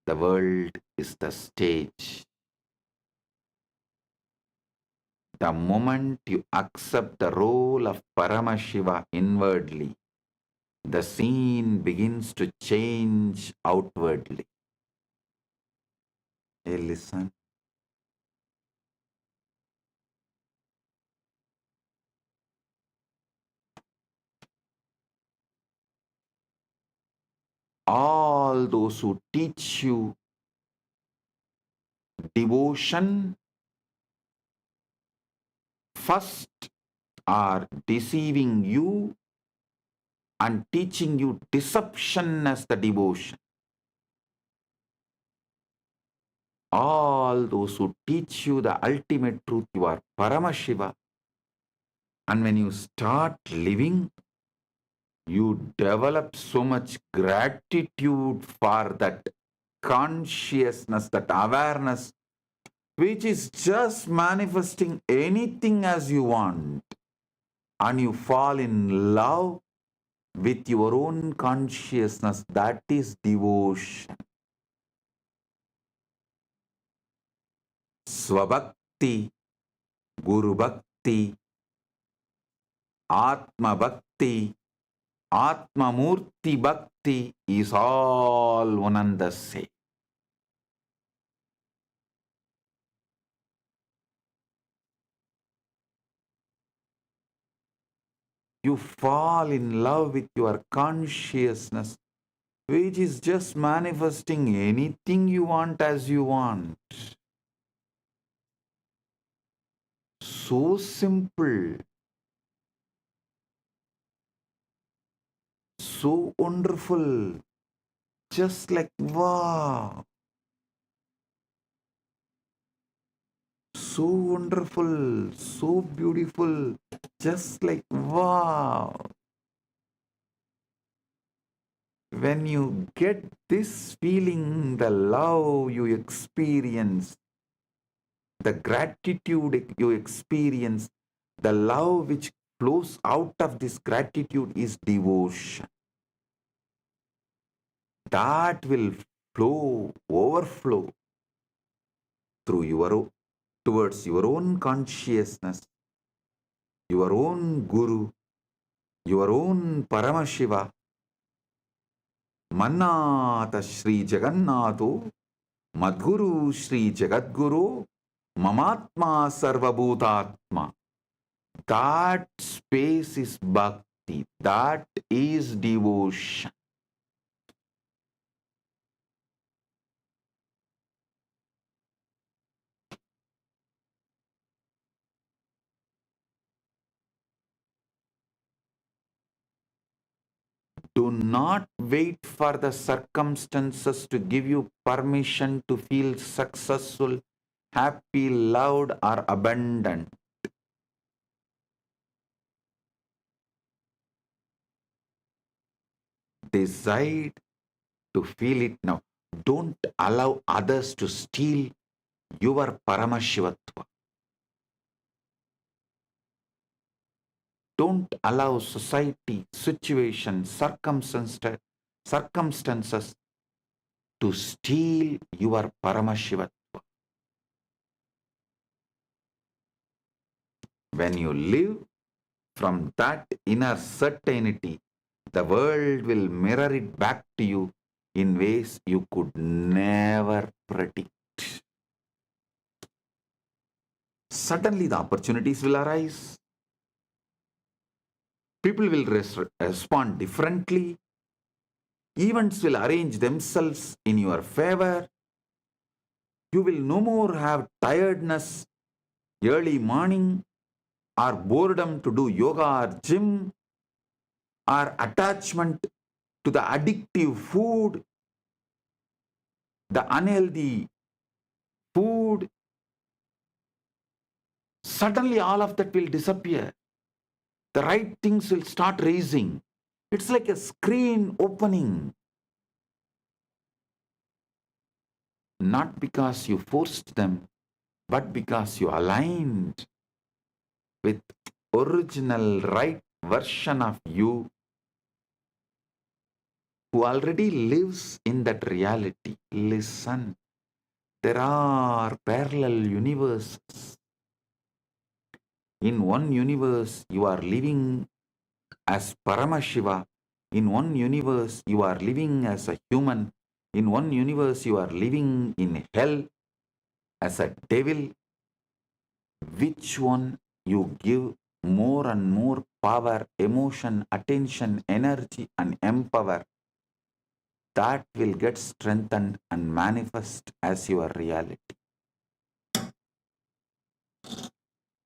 The world is the stage. The moment you accept the role of Paramashiva inwardly, the scene begins to change outwardly. Hey, listen. All those who teach you devotion first are deceiving you and teaching you deception as the devotion. All those who teach you the ultimate truth, you are Paramashiva. And when you start living, you develop so much gratitude for that consciousness, that awareness, which is just manifesting anything as you want. And you fall in love with your own consciousness, that is devotion. Swabhakti, Guru Bhakti, Atma Bhakti, Atma Murti Bhakti is all one and the same. You fall in love with your consciousness, which is just manifesting anything you want as you want. So simple, so wonderful, just like wow, so wonderful, so beautiful, just like wow. When you get this feeling, the love you experience, the gratitude you experience, the love which flows out of this gratitude is devotion. That will flow, overflow through towards your own consciousness, your own Guru, your own Paramashiva. Mannata Shri Jagannatho, Madguru Shri Jagadguru, Mamatma Sarvabhutatma. That space is bhakti. That is devotion. Do not wait for the circumstances to give you permission to feel successful, happy, loved, or abundant. Decide to feel it now. Don't allow others to steal your Paramashivatva. Don't allow society, situation, circumstances to steal your Paramashivatva. When you live from that inner certainty, the world will mirror it back to you in ways you could never predict. Suddenly the opportunities will arise. People will respond differently. Events will arrange themselves in your favor. You will no more have tiredness, early morning, or boredom to do yoga or gym, or attachment to the addictive food, the unhealthy food. Suddenly all of that will disappear. The right things will start raising. It's like a screen opening. Not because you forced them, but because you aligned with original right version of you who already lives in that reality. Listen, there are parallel universes. In one universe, you are living as Paramashiva. In one universe, you are living as a human. In one universe, you are living in hell as a devil. Which one you give more and more power, emotion, attention, energy, and empower, that will get strengthened and manifest as your reality.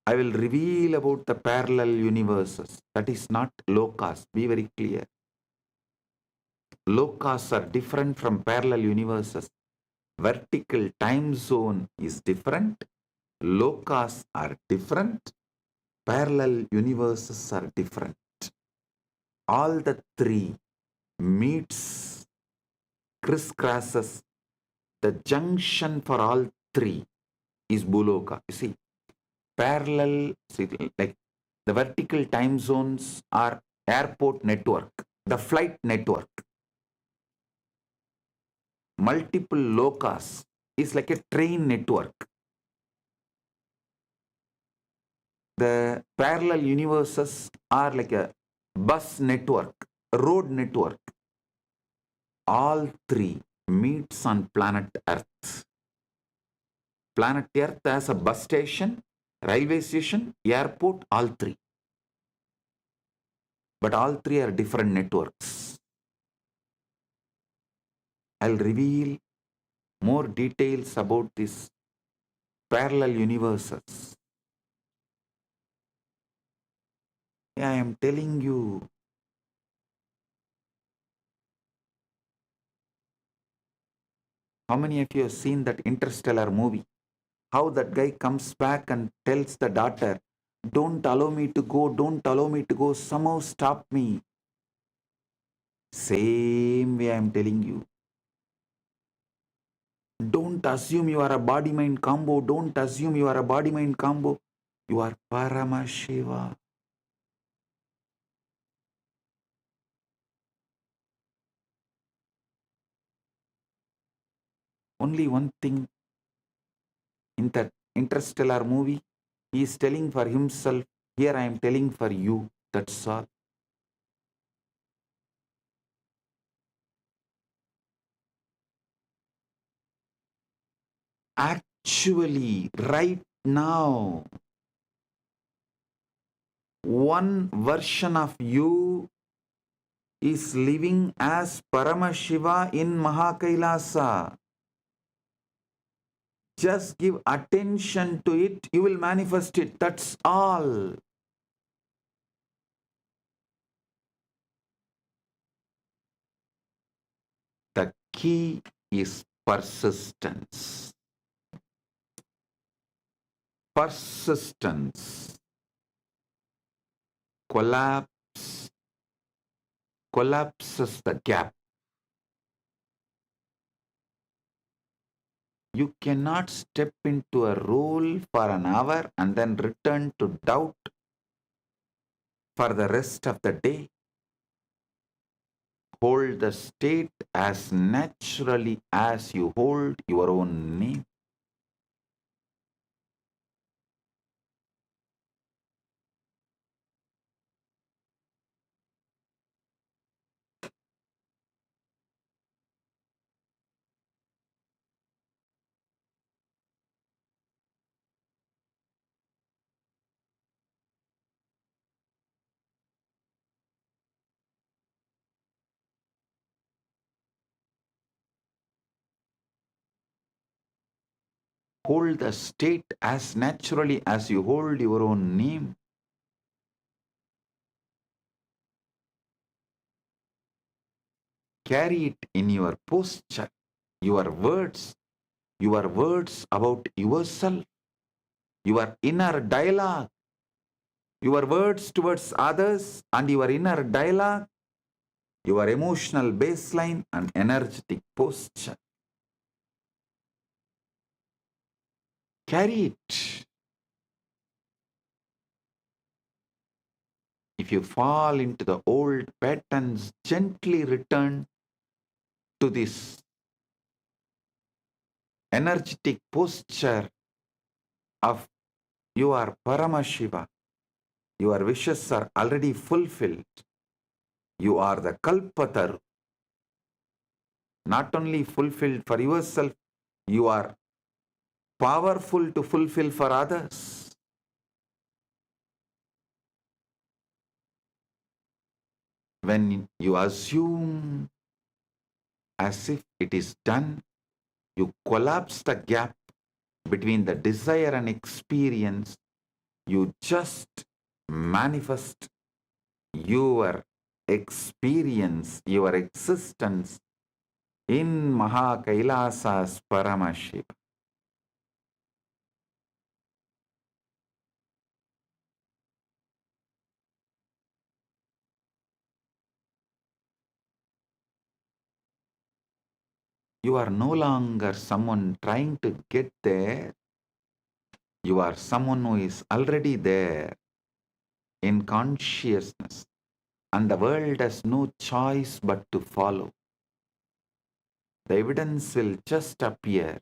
I will reveal about the parallel universes. That is not lokas. Be very clear. Lokas are different from parallel universes. Vertical time zone is different. Lokas are different. Parallel universes are different. All the three meets, crisscrosses. The junction for all three is Buloka. You see, parallel, see, like the vertical time zones are airport network. the flight network. Multiple lokas is like a train network. The parallel universes are like a bus network, road network. All three meets on planet Earth. Planet Earth has a bus station, railway station, airport, all three. But all three are different networks. I'll reveal more details about these parallel universes. I am telling you, how many of you have seen that Interstellar movie? How that guy comes back and tells the daughter, don't allow me to go, don't allow me to go, somehow stop me. Same way I'm telling you. Don't assume you are a body-mind combo. Don't assume you are a body-mind combo. You are Paramashiva. Only one thing in that Interstellar movie, he is telling for himself. Here I am telling for you. That's all. Actually, right now, one version of you is living as Paramashiva in Mahakailasa. Just give attention to it, you will manifest it. That's all. The key is persistence. Persistence. Collapses the gap. You cannot step into a role for an hour and then return to doubt for the rest of the day. Hold the state as naturally as you hold your own name. Hold the state as naturally as you hold your own name. Carry it in your posture, your words about yourself, your inner dialogue, your words towards others, and your inner dialogue, your emotional baseline and energetic posture. Carry it. If you fall into the old patterns, gently return to this energetic posture of you are Paramashiva. Your wishes are already fulfilled. You are the Kalpataru. Not only fulfilled for yourself, you are powerful to fulfill for others. When you assume as if it is done, you collapse the gap between the desire and experience. You just manifest your experience, your existence in Mahakailasa's Paramashiva. You are no longer someone trying to get there. You are someone who is already there in consciousness. and the world has no choice but to follow. The evidence will just appear.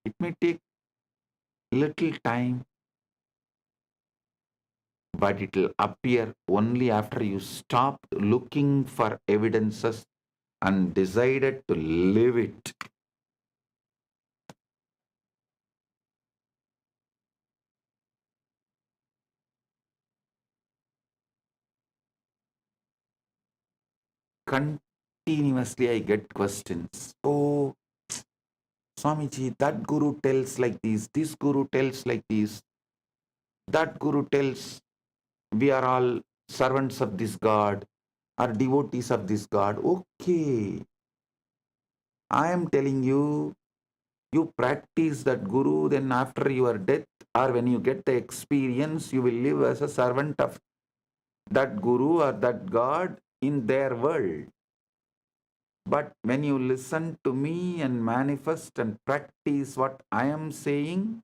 It may take little time, but it will appear only after you stopped looking for evidences and decided to live it. Continuously I get questions. Oh, Swamiji, that guru tells like this guru tells like this, that guru tells we are all servants of this God, are devotees of this God. Okay, I am telling you, you practice that guru, then after your death or when you get the experience, you will live as a servant of that guru or that God in their world. But when you listen to me and manifest and practice what I am saying,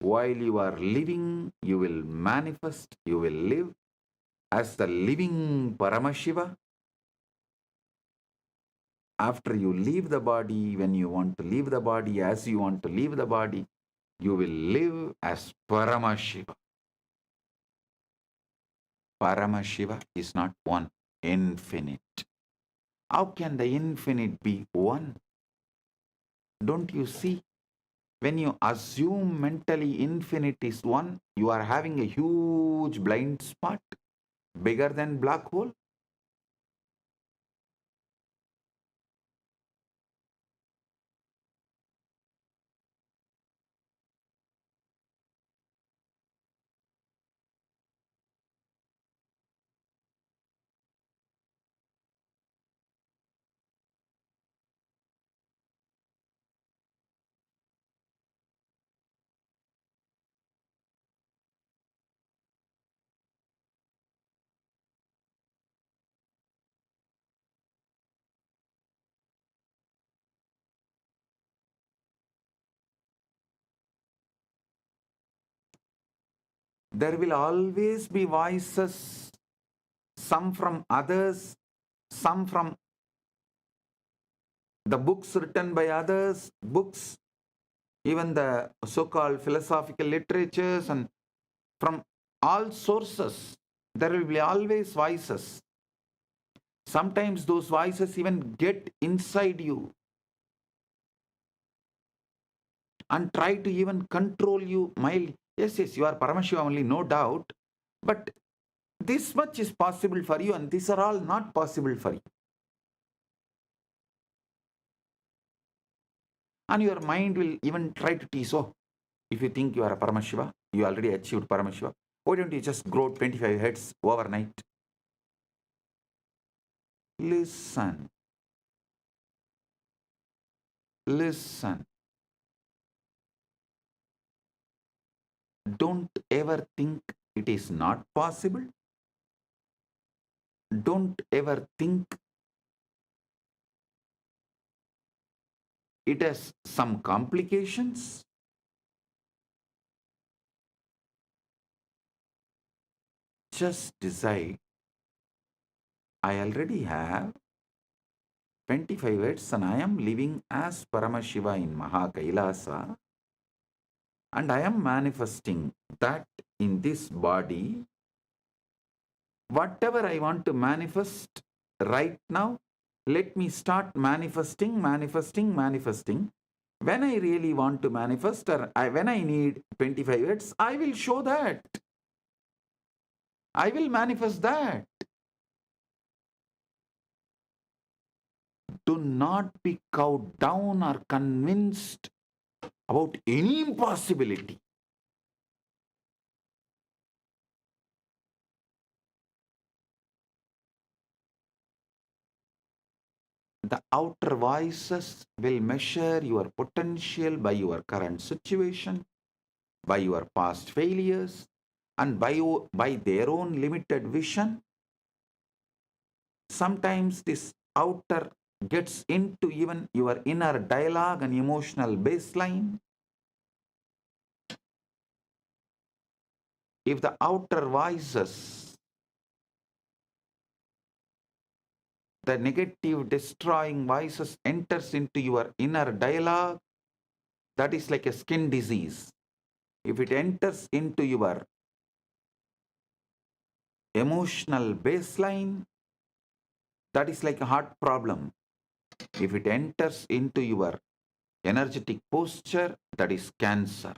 while you are living, you will manifest, you will live as the living Paramashiva. After you leave the body, when you want to leave the body, as you want to leave the body, you will live as Paramashiva. Paramashiva is not one, infinite. How can the infinite be one? Don't you see? When you assume mentally infinite is one, you are having a huge blind spot, bigger than black hole. There will always be voices, some from others, some from the books written by others, books, even the so-called philosophical literatures, and from all sources, there will be always voices. Sometimes those voices even get inside you and try to even control you mildly. Yes, yes, you are Paramashiva only, no doubt. But this much is possible for you, and these are all not possible for you. And your mind will even try to tease, oh, if you think you are a Paramashiva, you already achieved Paramashiva, why don't you just grow 25 heads overnight? Listen. Listen. Don't ever think it is not possible. Don't ever think it has some complications. Just decide, I already have 25 heads and I am living as Paramashiva in Mahakailasa, and I am manifesting that in this body. Whatever I want to manifest right now, let me start manifesting, manifesting, manifesting. When I really want to manifest, or when I need 25 heads, I will show that. I will manifest that. Do not be cowed down or convinced about any impossibility. The outer voices will measure your potential by your current situation, by your past failures, and by their own limited vision. Sometimes this outer gets into even your inner dialogue and emotional baseline, if the outer voices, the negative destroying voices enters into your inner dialogue, that is like a skin disease. If it enters into your emotional baseline, that is like a heart problem. If it enters into your energetic posture, that is cancer.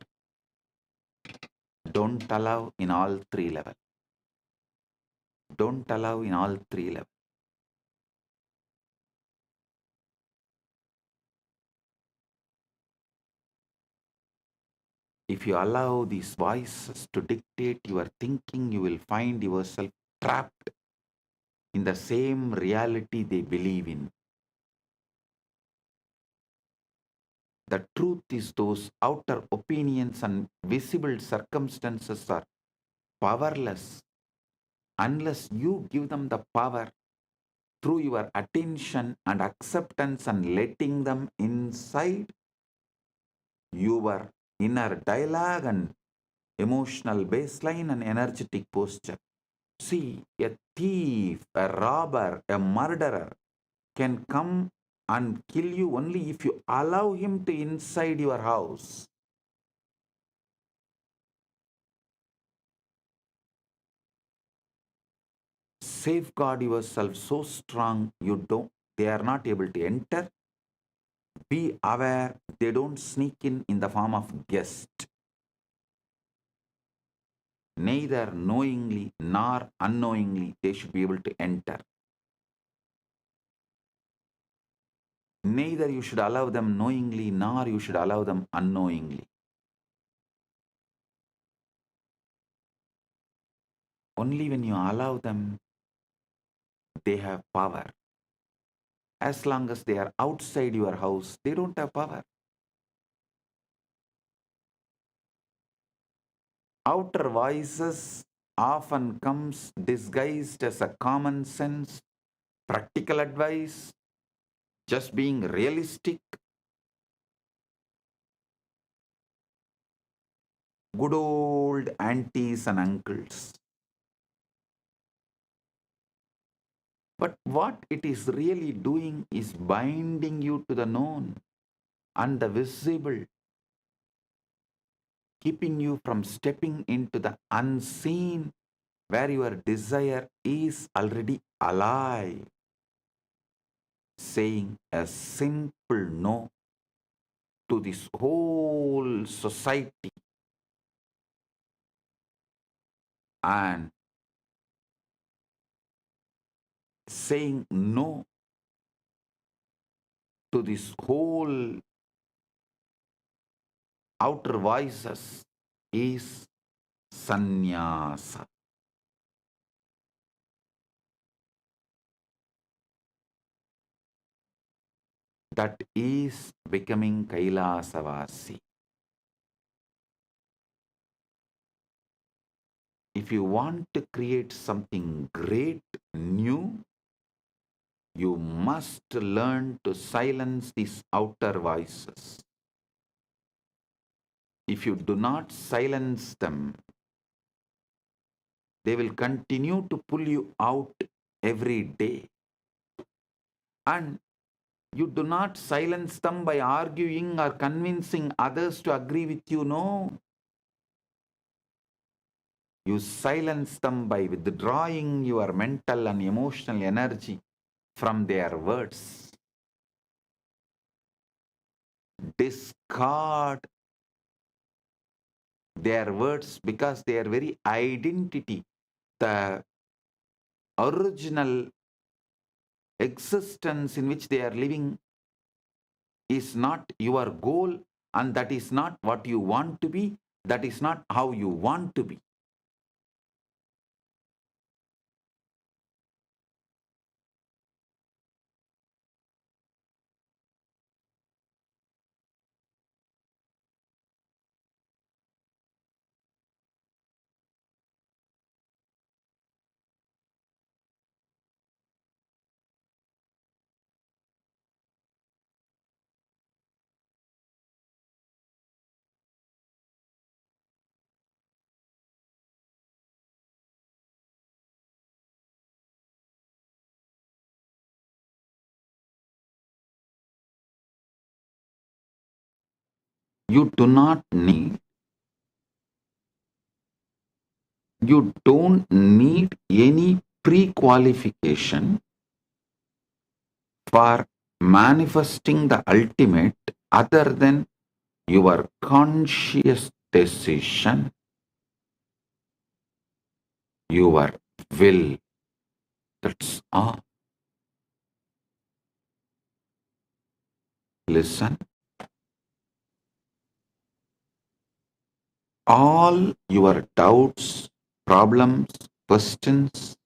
Don't allow in all three levels. Don't allow in all three levels. If you allow these voices to dictate your thinking, you will find yourself trapped in the same reality they believe in. The truth is, those outer opinions and visible circumstances are powerless unless you give them the power through your attention and acceptance and letting them inside your inner dialogue and emotional baseline and energetic posture. See, a thief, a robber, a murderer can come and kill you only if you allow him to inside your house. Safeguard yourself so strong they are not able to enter. Be aware they don't sneak in the form of guest. Neither knowingly nor unknowingly they should be able to enter. Neither you should allow them knowingly nor you should allow them unknowingly. Only when you allow them, they have power. As long as they are outside your house, they don't have power. Outer voices often comes disguised as a common sense, practical advice, just being realistic, good old aunties and uncles. But what it is really doing is binding you to the known and the visible, keeping you from stepping into the unseen where your desire is already alive, saying a simple no to this whole society and saying no to this whole outer voices is sannyasa. That is becoming Kailasavasi. If you want to create something great, new, you must learn to silence these outer voices. If you do not silence them, they will continue to pull you out every day. And you do not silence them by arguing or convincing others to agree with you. No. You silence them by withdrawing your mental and emotional energy from their words. Discard their words because their very identity, the original existence in which they are living, is not your goal, and that is not what you want to be. That is not how you want to be. You do not need, you don't need any pre-qualification for manifesting the ultimate other than your conscious decision, your will. That's all. Listen. All your doubts, problems, questions,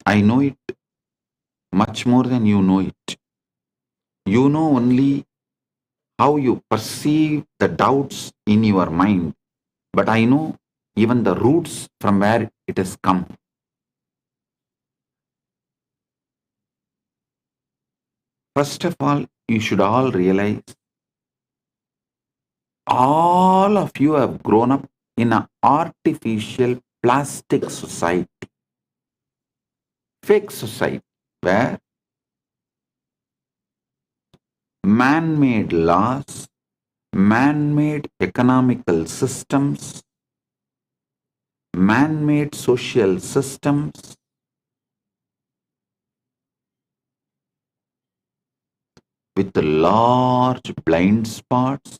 I know it much more than you know it. You know only how you perceive the doubts in your mind, but I know even the roots from where it has come. First of all, you should all realize all of you have grown up in an artificial plastic society, fake society, where man-made laws, man-made economical systems, man-made social systems, with large blind spots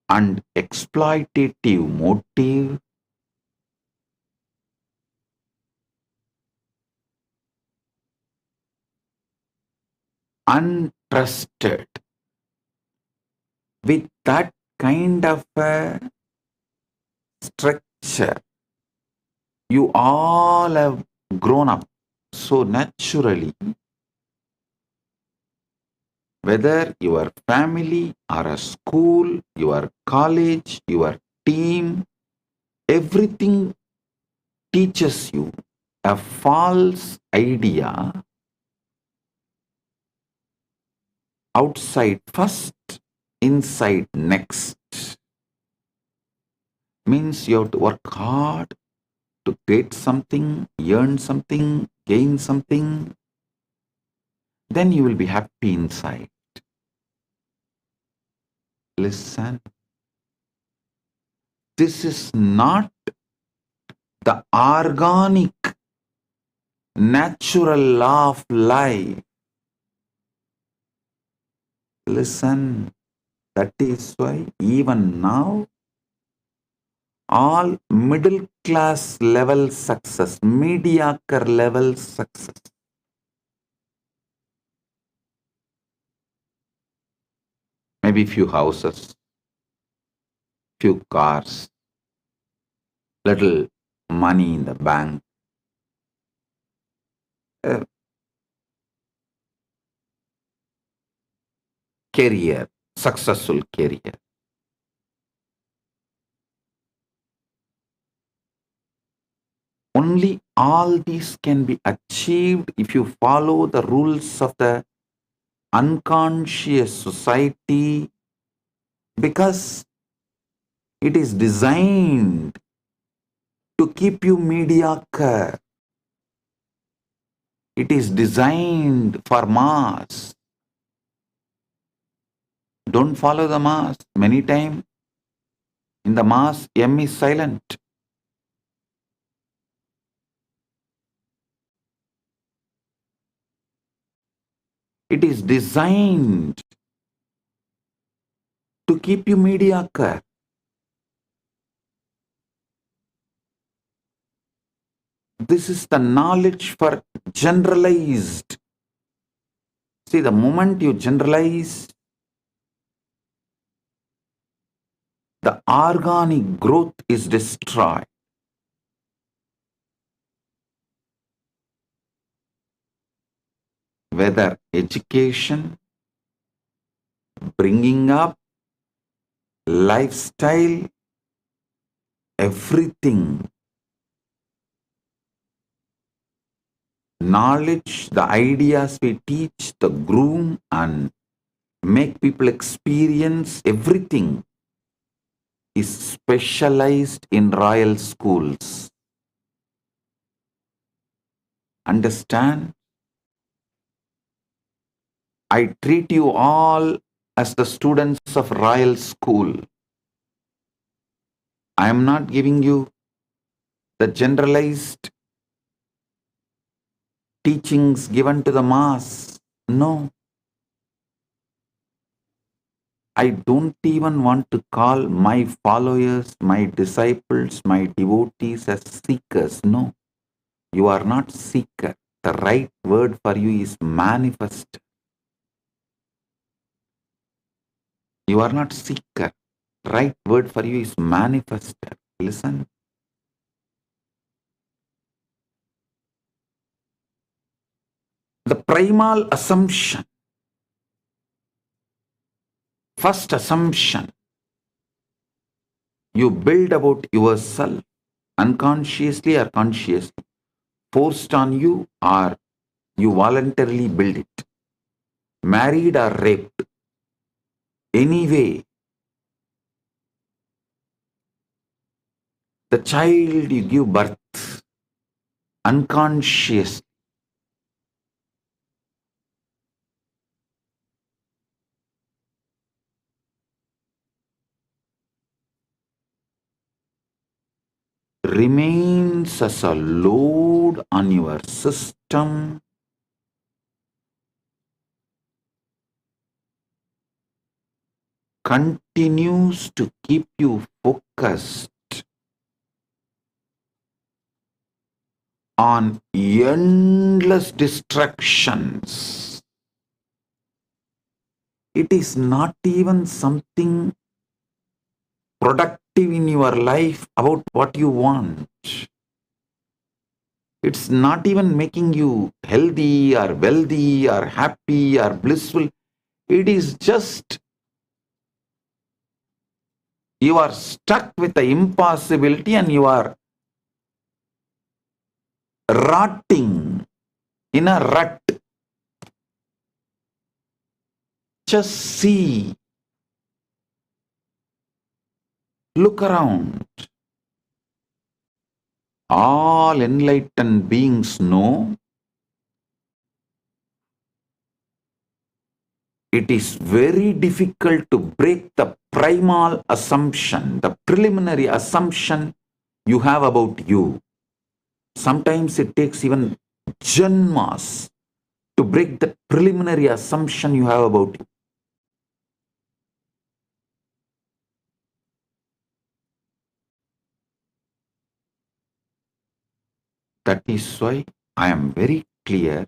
and exploitative motive, untrusted, with that kind of a structure, you all have grown up so naturally, whether your family or a school, your college, your team, everything teaches you a false idea outside first, inside next. Means you have to work hard to get something, earn something, gain something, then you will be happy inside. Listen, this is not the organic, natural law of life. Listen, that is why even now, all middle class level success, mediocre level success, maybe few houses, few cars, little money in the bank, a career, successful career. Only all these can be achieved if you follow the rules of the unconscious society, because it is designed to keep you mediocre. It is designed for mass. Don't follow the mass. Many times in the mass, M is silent. It is designed to keep you mediocre. This is the knowledge for generalized. See, the moment you generalize, the organic growth is destroyed. Whether education, bringing up, lifestyle, everything. Knowledge, the ideas we teach, the groom and make people experience, everything is specialized in royal schools. Understand? I treat you all as the students of Royal School. I am not giving you the generalized teachings given to the mass. No. I don't even want to call my followers, my disciples, my devotees as seekers. No. You are not seeker. The right word for you is manifest. You are not seeker. Right word for you is manifester. Listen. The primal assumption, first assumption you build about yourself, unconsciously or consciously, forced on you or you voluntarily build it, married or raped, anyway, the child you give birth, unconsciously, remains as a load on your system, continues to keep you focused on endless distractions. It is not even something productive in your life about what you want. It's not even making you healthy or wealthy or happy or blissful. It is just you are stuck with the impossibility and you are rotting in a rut. Just see, look around. All enlightened beings know it is very difficult to break the primal assumption, the preliminary assumption you have about you. Sometimes it takes even janmas to break the preliminary assumption you have about you. That is why I am very clear.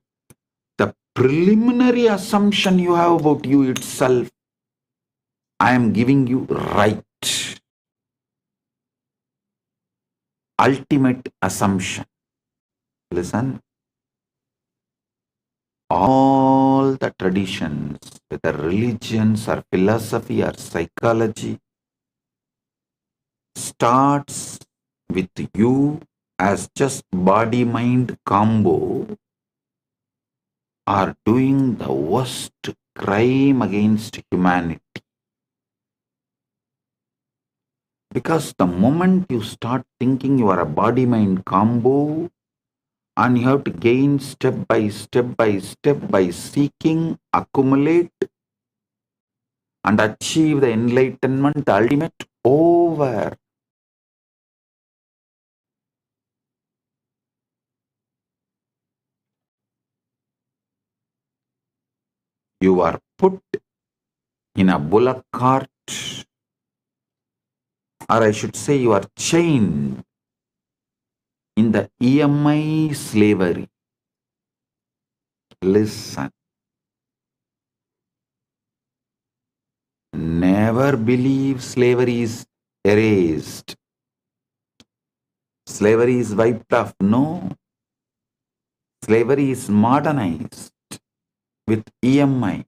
The preliminary assumption you have about you itself, I am giving you right. Ultimate assumption. Listen. All the traditions, whether religions or philosophy or psychology, starts with you as just body-mind combo are doing the worst crime against humanity. Because the moment you start thinking you are a body-mind combo and you have to gain step by step by seeking, accumulate and achieve the enlightenment, ultimate, over. You are put in a bullock cart, or I should say you are chained in the EMI slavery. Listen. Never believe slavery is erased. Slavery is wiped off. No. Slavery is modernized with EMI.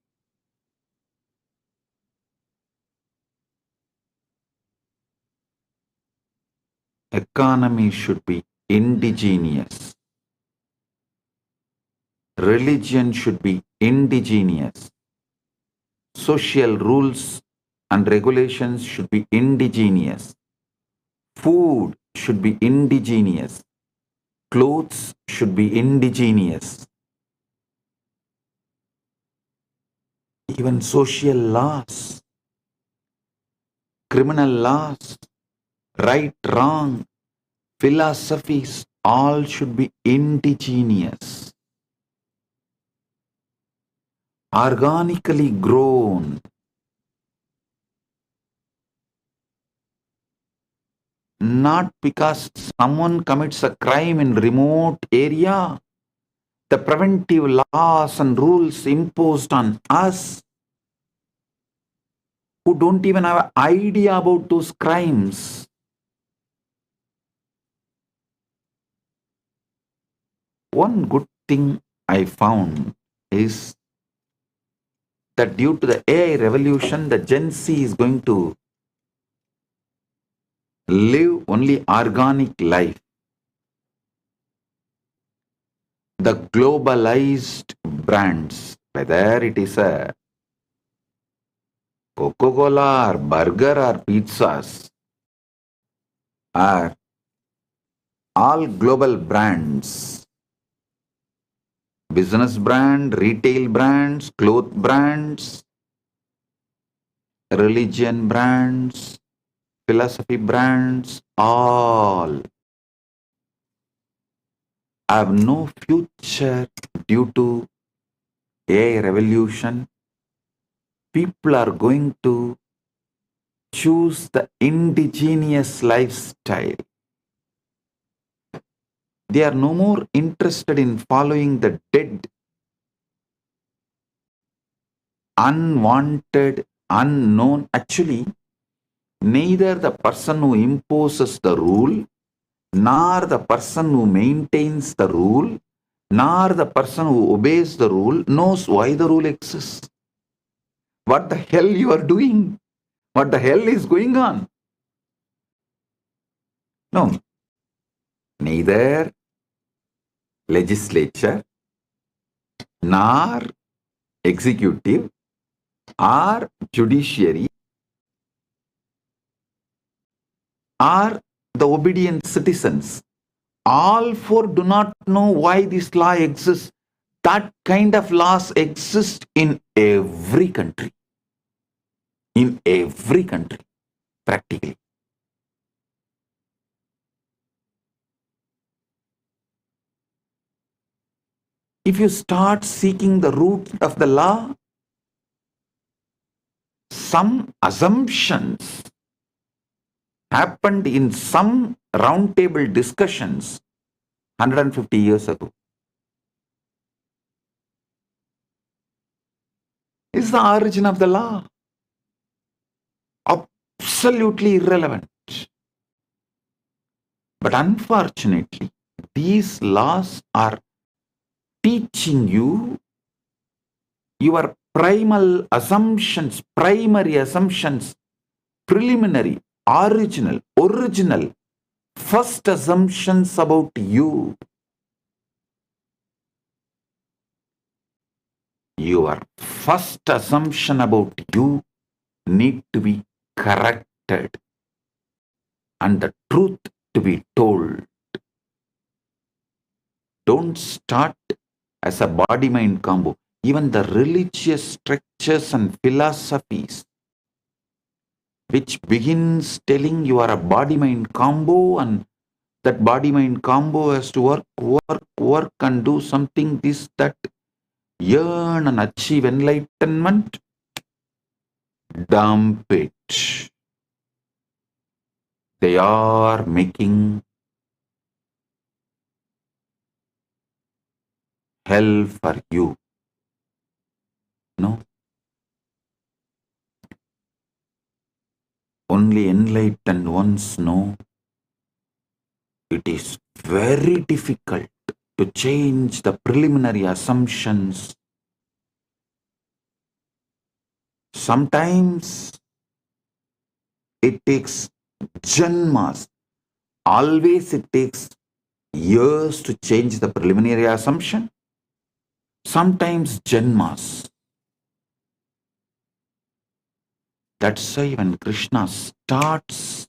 Economy should be indigenous. Religion should be indigenous. Social rules and regulations should be indigenous. Food should be indigenous. Clothes should be indigenous. even social laws, criminal laws, right, wrong, philosophies, all should be indigenous, organically grown. Not because someone commits a crime in remote area, the preventive laws and rules imposed on us who don't even have an idea about those crimes. One good thing I found is that due to the AI revolution, the Gen Z is going to live only organic life. The globalized brands, whether it is a Coca-Cola or burger or pizzas, are all global brands. Business brand, retail brands, cloth brands, religion brands, philosophy brands, all have no future due to AI revolution. People are going to choose the indigenous lifestyle. They are no more interested in following the dead, unwanted, unknown. Actually, neither the person who imposes the rule, nor the person who maintains the rule, nor the person who obeys the rule knows why the rule exists. What the hell you are doing? What the hell is going on? No, neither legislature nor executive or judiciary or the obedient citizens, all four do not know why this law exists. That kind of laws exist in every country. In every country, practically. If you start seeking the root of the law, some assumptions happened in some roundtable discussions 150 years ago. Is the origin of the law absolutely irrelevant. But unfortunately, these laws are teaching you your primal assumptions, primary assumptions, preliminary, original, first assumptions about you. Your first assumption about you need to be corrected and the truth to be told. Don't start as a body-mind combo. Even the religious structures and philosophies which begins telling you are a body-mind combo and that body-mind combo has to work and do something, this, that, yearn and achieve enlightenment, dump it. They are making hell for you. No. Only enlightened ones know it is very difficult to change the preliminary assumptions. Sometimes it takes janmas. Always it takes years to change the preliminary assumption. Sometimes janmas. That's why when Krishna starts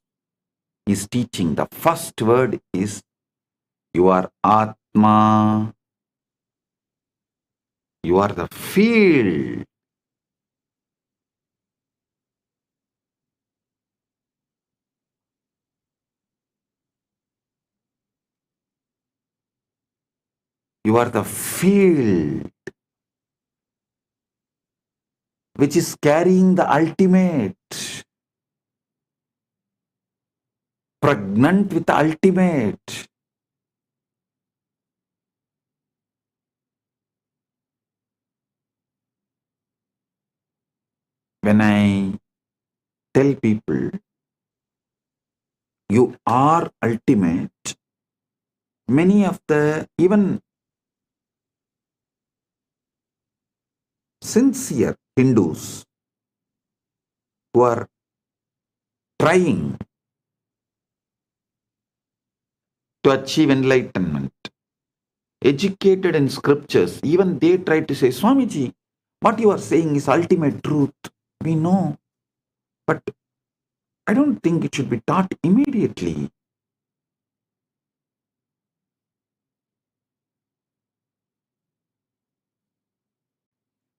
his teaching, the first word is you are Atma. You are the field. You are the field which is carrying the ultimate, pregnant with the ultimate. When I tell people, you are ultimate, many of the even sincere Hindus who are trying to achieve enlightenment, educated in scriptures, even they try to say, Swamiji, what you are saying is ultimate truth. We know, but I don't think it should be taught immediately.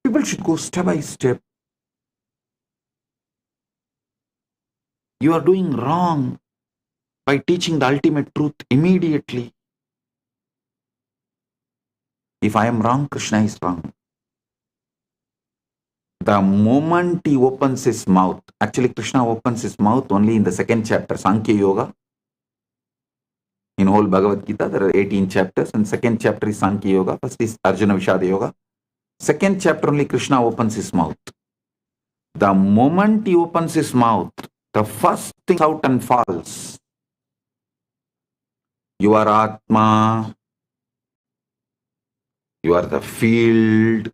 People should go step by step. You are doing wrong by teaching the ultimate truth immediately. If I am wrong, Krishna is wrong. The moment he opens his mouth, actually Krishna opens his mouth only in the second chapter, Sankhya Yoga. In whole Bhagavad Gita, there are 18 chapters, and second chapter is Sankhya Yoga. First is Arjuna Vishada Yoga. Second chapter only Krishna opens his mouth. The moment he opens his mouth, the first thing out and falls. You are Atma. You are the field.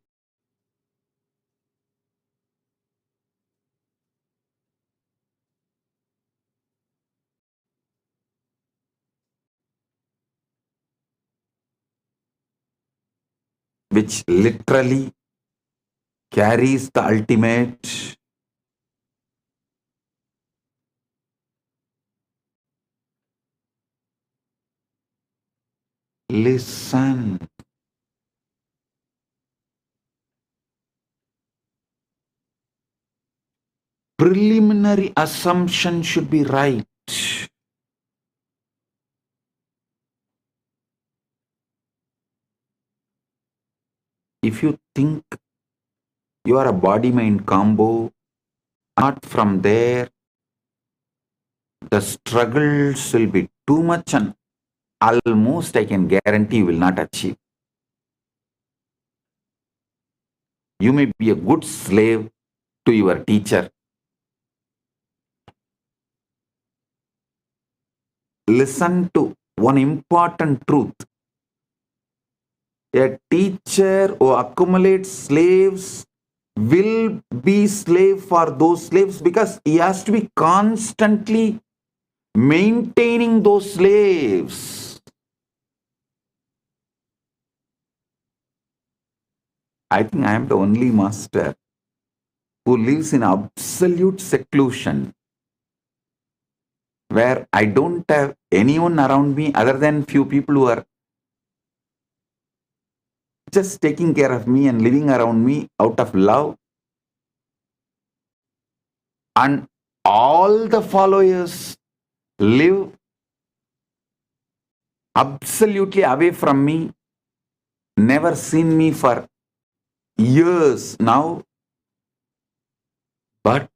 Which literally carries the ultimate. Listen. Preliminary assumption should be right. If you think you are a body-mind combo, not from there, the struggles will be too much and almost I can guarantee you will not achieve. You may be a good slave to your teacher. Listen to one important truth. A teacher who accumulates slaves will be slave for those slaves because he has to be constantly maintaining those slaves. I think I am the only master who lives in absolute seclusion, where I don't have anyone around me other than few people who are just taking care of me and living around me out of love. And all the followers live absolutely away from me, never seen me for years now, but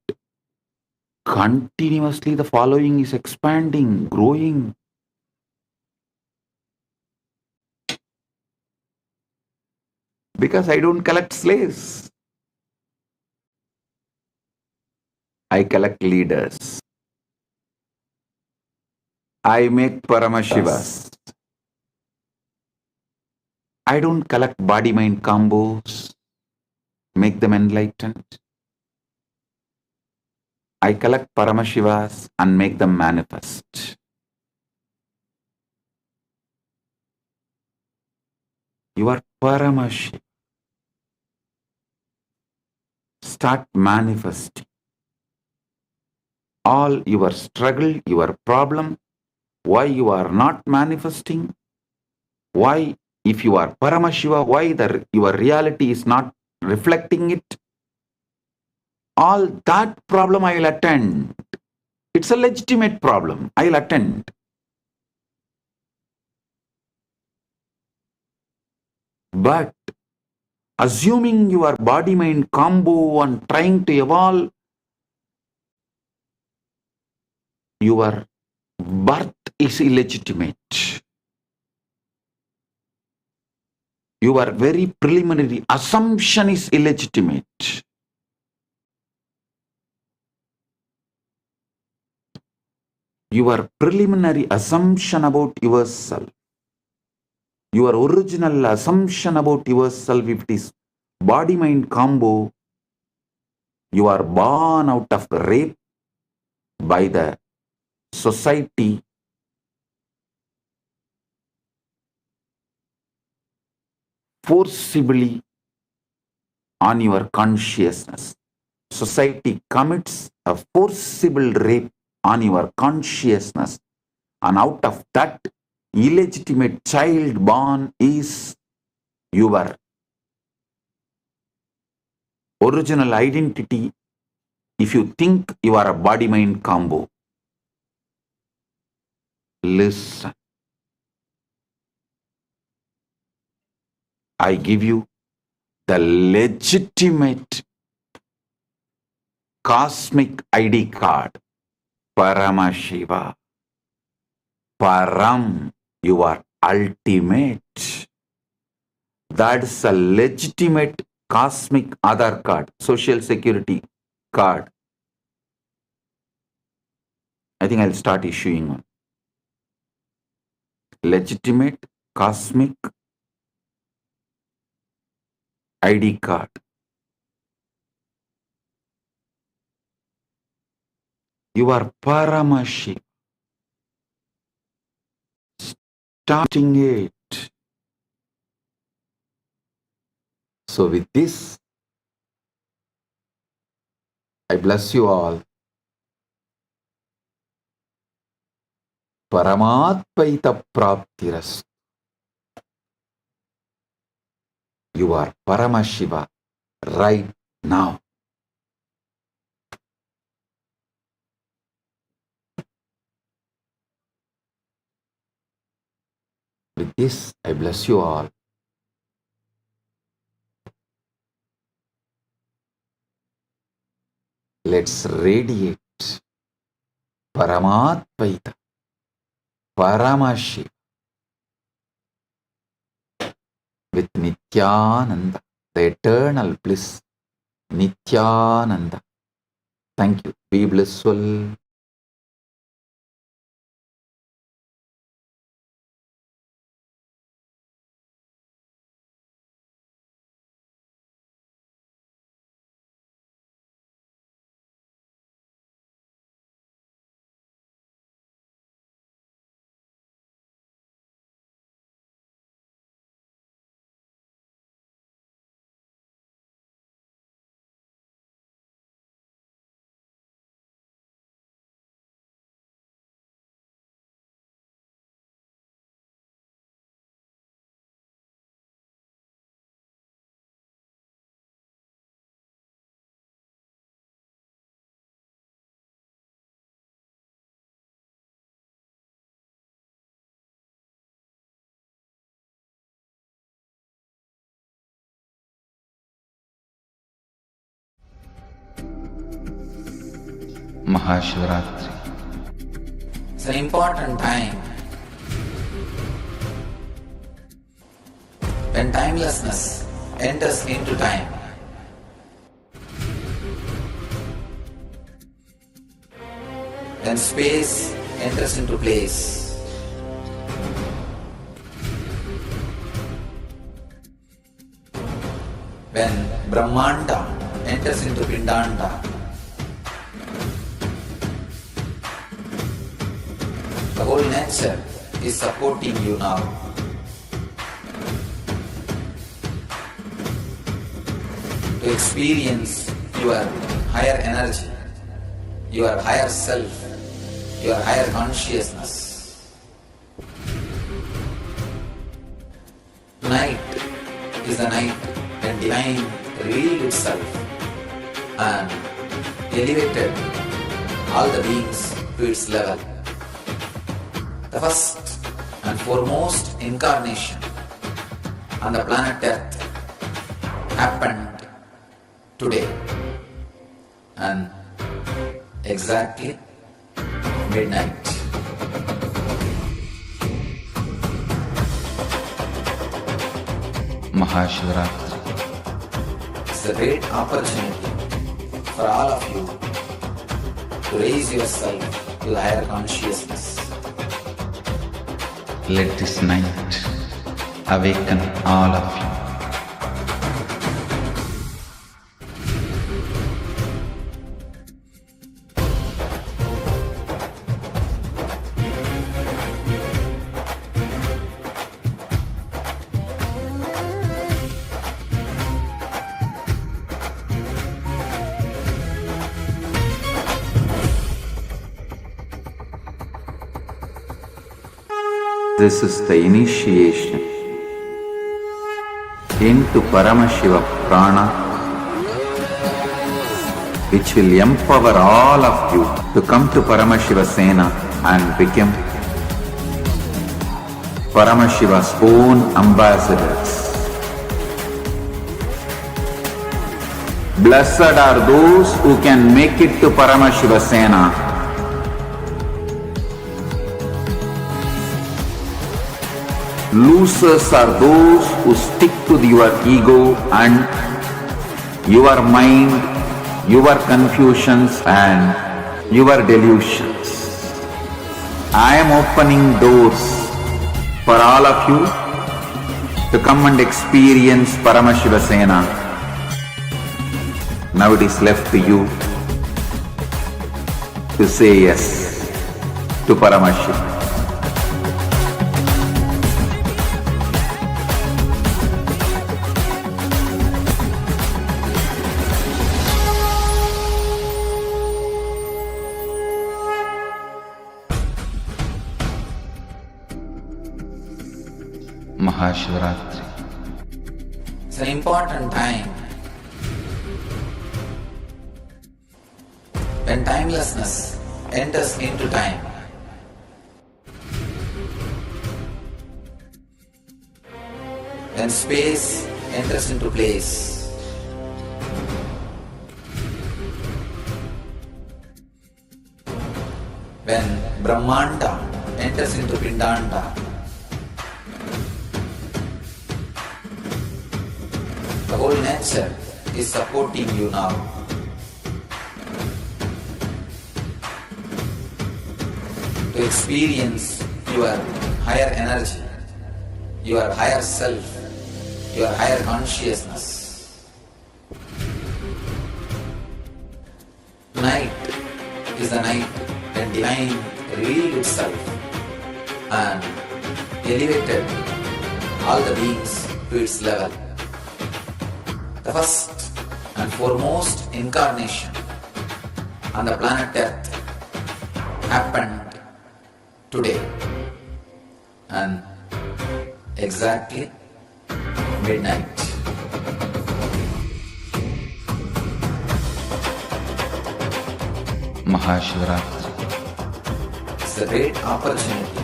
continuously the following is expanding, growing. Because I don't collect slaves. I collect leaders. I make Paramashivas. I don't collect body-mind combos, make them enlightened. I collect Paramashivas and make them manifest. You are Paramashiva. Start manifesting. All your struggle, your problem, why you are not manifesting, why if you are Paramashiva, why your reality is not reflecting it, all that problem I will attend. It's a legitimate problem. I will attend. But assuming your body-mind combo and trying to evolve, your birth is illegitimate. Your very preliminary assumption is illegitimate. Your preliminary assumption about yourself, your original assumption about yourself, if it is body-mind combo, you are born out of rape by the society, forcibly on your consciousness. Society commits a forcible rape on your consciousness, and out of that illegitimate child born is your original identity if you think you are a body-mind combo. Listen. I give you the legitimate cosmic ID card. Paramashiva. Param, you are ultimate. That's a legitimate cosmic Aadhaar card, social security card. I think I'll start issuing one. Legitimate cosmic ID card. You are Paramashi. Starting it. So with this, I bless you all. Paramatpaita Praptiras. You are Paramashiva right now. With this, I bless you all. Let's radiate Paramatpaita, Paramashiva with Nityananda, the eternal bliss, Nityananda. Thank you. Be blissful. Mahashivratri. It's an important time when timelessness enters into time. When space enters into place. When Brahmanda enters into Pindanda. The whole nature is supporting you now. To experience your higher energy, your higher self, your higher consciousness. Tonight is the night when divine revealed itself and elevated all the beings to its level. The first and foremost incarnation on the planet Earth happened today and exactly midnight. Mahashivratri. It's a great opportunity for all of you to raise yourself to the higher consciousness. Let this night awaken all of you. This is the initiation into Paramashiva Prana, which will empower all of you to come to Paramashiva Sena and become Paramashiva's own ambassadors. Blessed are those who can make it to Paramashiva Sena. Losers are those who stick to your ego and your mind, your confusions and your delusions. I am opening doors for all of you to come and experience Paramashiva Sena. Now it is left to you to say yes to Paramashiva. Mahashivratri. It's an important time when timelessness enters into time. When space enters into place. When Brahmanda enters into Pindanda. The whole nature is supporting you now. To experience your higher energy, your higher self, your higher consciousness. Tonight is the night when Divine revealed itself and elevated all the beings to its level. The first and foremost incarnation on the planet Earth happened today and exactly midnight. Mahashivratri. It's a great opportunity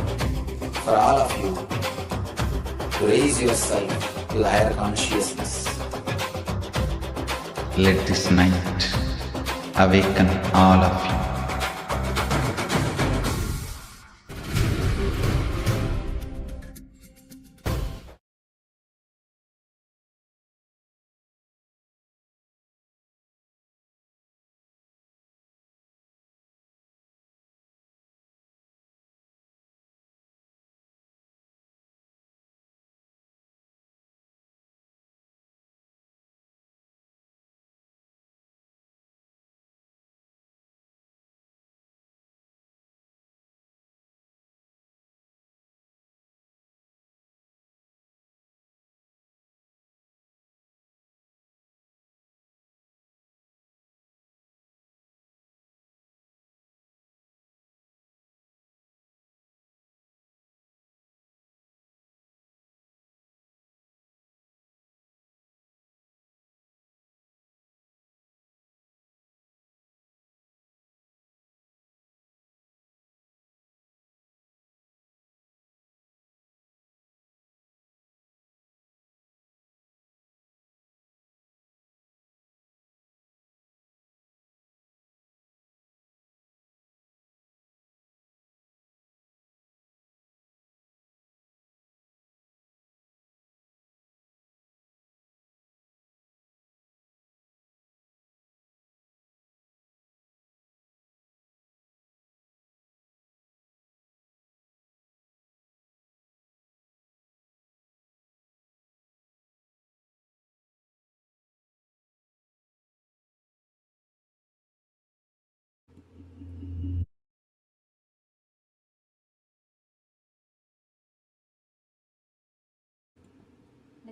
for all of you to raise yourself to the higher consciousness. Let this night awaken all of you.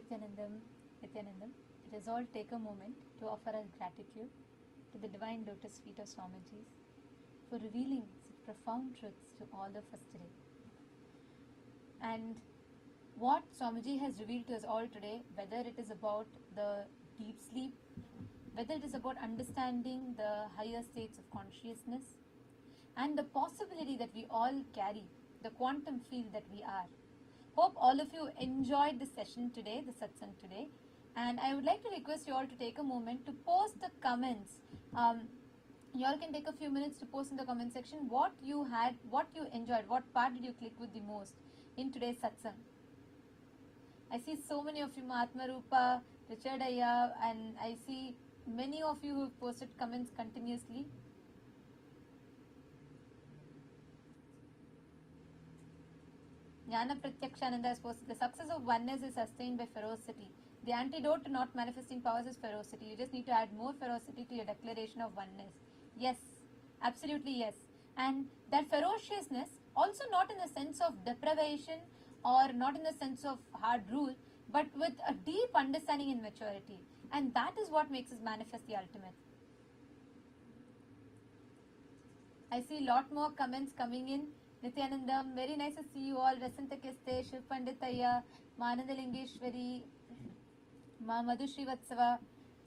Nityanandam, let us all take a moment to offer our gratitude to the divine lotus feet of Swamiji for revealing such profound truths to all of us today. And what Swamiji has revealed to us all today, whether it is about the deep sleep, whether it is about understanding the higher states of consciousness, and the possibility that we all carry, the quantum field that we are. Hope all of you enjoyed the session today, the satsang today. And I would like to request you all to take a moment to post the comments. You all can take a few minutes to post in the comment section what you had, what you enjoyed, what part did you click with the most in today's satsang. I see so many of you, Mahatma Rupa, Richard Ayya, and I see many of you who have posted comments continuously. Jnana Pratyakshananda has posted, the success of oneness is sustained by ferocity. The antidote to not manifesting powers is ferocity. You just need to add more ferocity to your declaration of oneness. Yes, absolutely yes. And that ferociousness, also not in the sense of deprivation or not in the sense of hard rule, but with a deep understanding and maturity. And that is what makes us manifest the ultimate. I see a lot more comments coming in. Nityanandam, very nice to see you all. Rasanta Kiste, Shiv Panditaya, Mananda Lingeshwari, Ma Madhu Srivatsava.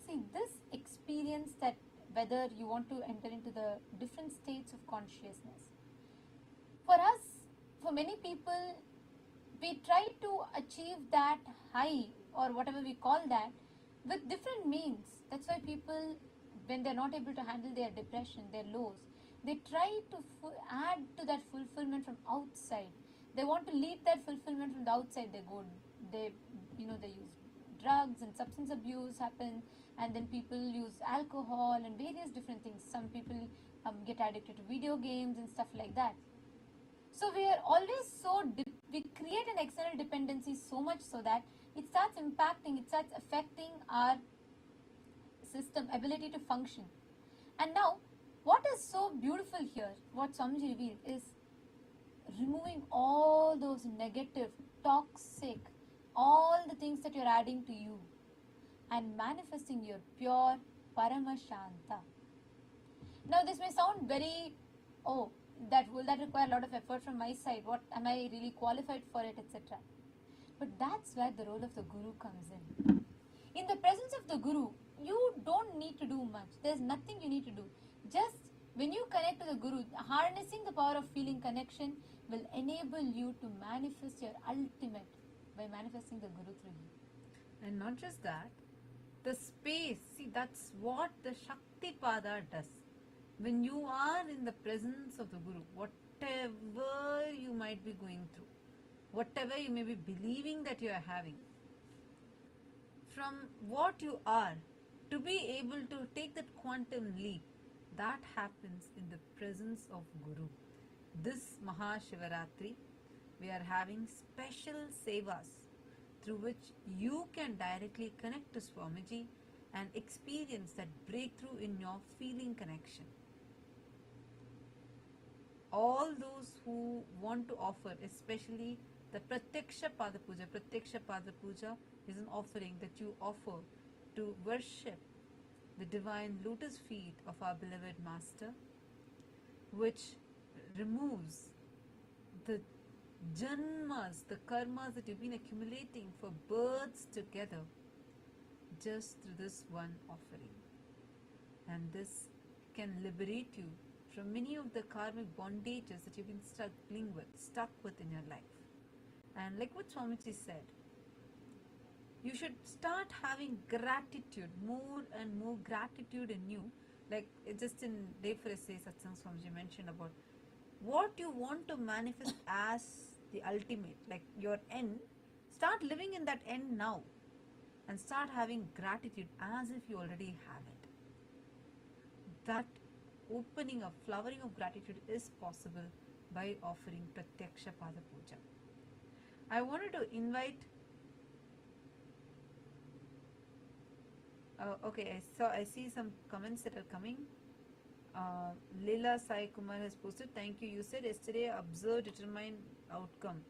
See, this experience that whether you want to enter into the different states of consciousness. For us, for many people, we try to achieve that high or whatever we call that with different means. That's why people, when they're not able to handle their depression, their lows, they try to add to that fulfillment from outside. They want to lead that fulfillment from the outside. They use drugs and substance abuse happen, and then people use alcohol and various different things. Some people get addicted to video games and stuff like that. So we are always we create an external dependency so much so that it starts impacting, it starts affecting our system, ability to function. And now, what is so beautiful here, what Swamiji revealed, is removing all those negative, toxic, all the things that you're adding to you and manifesting your pure Paramashanta. Now this may sound very, will that require a lot of effort from my side? What am I really qualified for it, etc. But that's where the role of the Guru comes in. In the presence of the Guru, you don't need to do much. There's nothing you need to do. Just when you connect to the Guru, harnessing the power of feeling connection will enable you to manifest your ultimate by manifesting the Guru through you. And not just that, the space, see, that's what the Shakti Pada does. When you are in the presence of the Guru, whatever you might be going through, whatever you may be believing that you are having, from what you are, to be able to take that quantum leap, that happens in the presence of Guru. This Mahashivaratri, we are having special sevas through which you can directly connect to Swamiji and experience that breakthrough in your feeling connection. All those who want to offer, especially the Pratyaksha Pada Puja. Pratyaksha Pada Puja is an offering that you offer to worship the divine lotus feet of our beloved Master, which removes the janmas, the karmas that you've been accumulating for births together just through this one offering. And this can liberate you from many of the karmic bondages that you've been stuck with in your life. And like what Swamiji said, you should start having gratitude, more and more gratitude in you. Like just in Day for a Say Satsang, Swamiji mentioned about what you want to manifest as the ultimate, like your end. Start living in that end now and start having gratitude as if you already have it. That opening of, flowering of gratitude is possible by offering Pratyaksha Pada Puja. I wanted to invite I see some comments that are coming. Leela Sai Kumar has posted, thank you. You said yesterday observe determine outcome,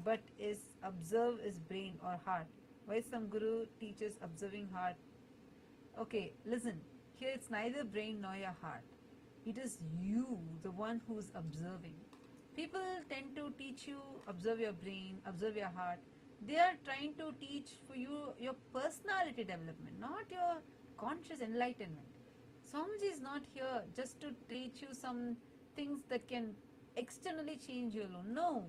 but is observe is brain or heart? Why some guru teaches observing heart? Okay, listen. Here it's neither brain nor your heart. It is you, the one who's observing. People tend to teach you, observe your brain, observe your heart. They are trying to teach for you your personality development, not your conscious enlightenment. Swamiji is not here just to teach you some things that can externally change you alone. No.